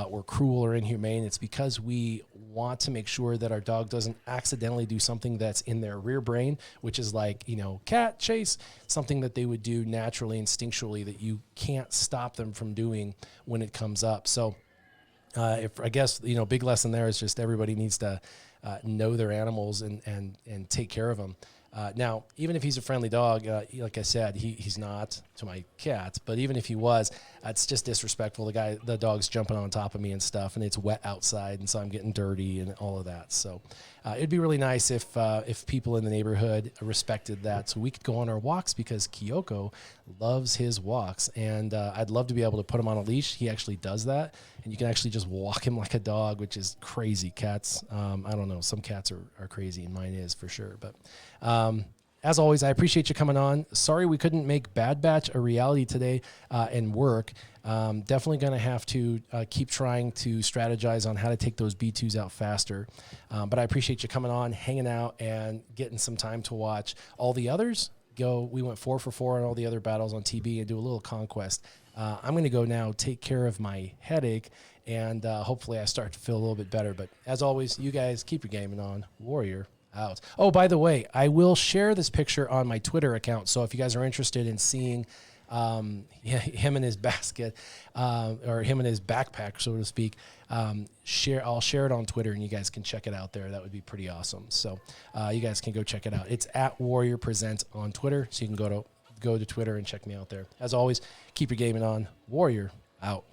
we're cruel or inhumane. It's because we want to make sure that our dog doesn't accidentally do something that's in their rear brain, which is like, cat chase, something that they would do naturally, instinctually, that you can't stop them from doing when it comes up. So big lesson there is just everybody needs to know their animals and take care of them. Now, even if he's a friendly dog, like I said, he's not to my cat, but even if he was, it's just disrespectful. The dog's jumping on top of me and stuff, and it's wet outside, and so I'm getting dirty and all of that. So it'd be really nice if people in the neighborhood respected that, so we could go on our walks, because Kyoko loves his walks, and I'd love to be able to put him on a leash. He actually does that, and you can actually just walk him like a dog, which is crazy. Cats, I don't know, some cats are crazy, and mine is for sure, but as always, I appreciate you coming on. Sorry we couldn't make Bad Batch a reality today and work. Definitely going to have to keep trying to strategize on how to take those B2s out faster. But I appreciate you coming on, hanging out, and getting some time to watch all the others. We went 4 for 4 on all the other battles on TB and do a little Conquest. I'm going to go now take care of my headache, and hopefully I start to feel a little bit better. But as always, you guys keep your gaming on. Warrior out. Oh, by the way, I will share this picture on my Twitter account. So if you guys are interested in seeing him in his basket or him in his backpack, so to speak, I'll share it on Twitter, and you guys can check it out there. That would be pretty awesome. So you guys can go check it out. It's at Warrior Present on Twitter, so you can go to Twitter and check me out there. As always, keep your gaming on. Warrior out.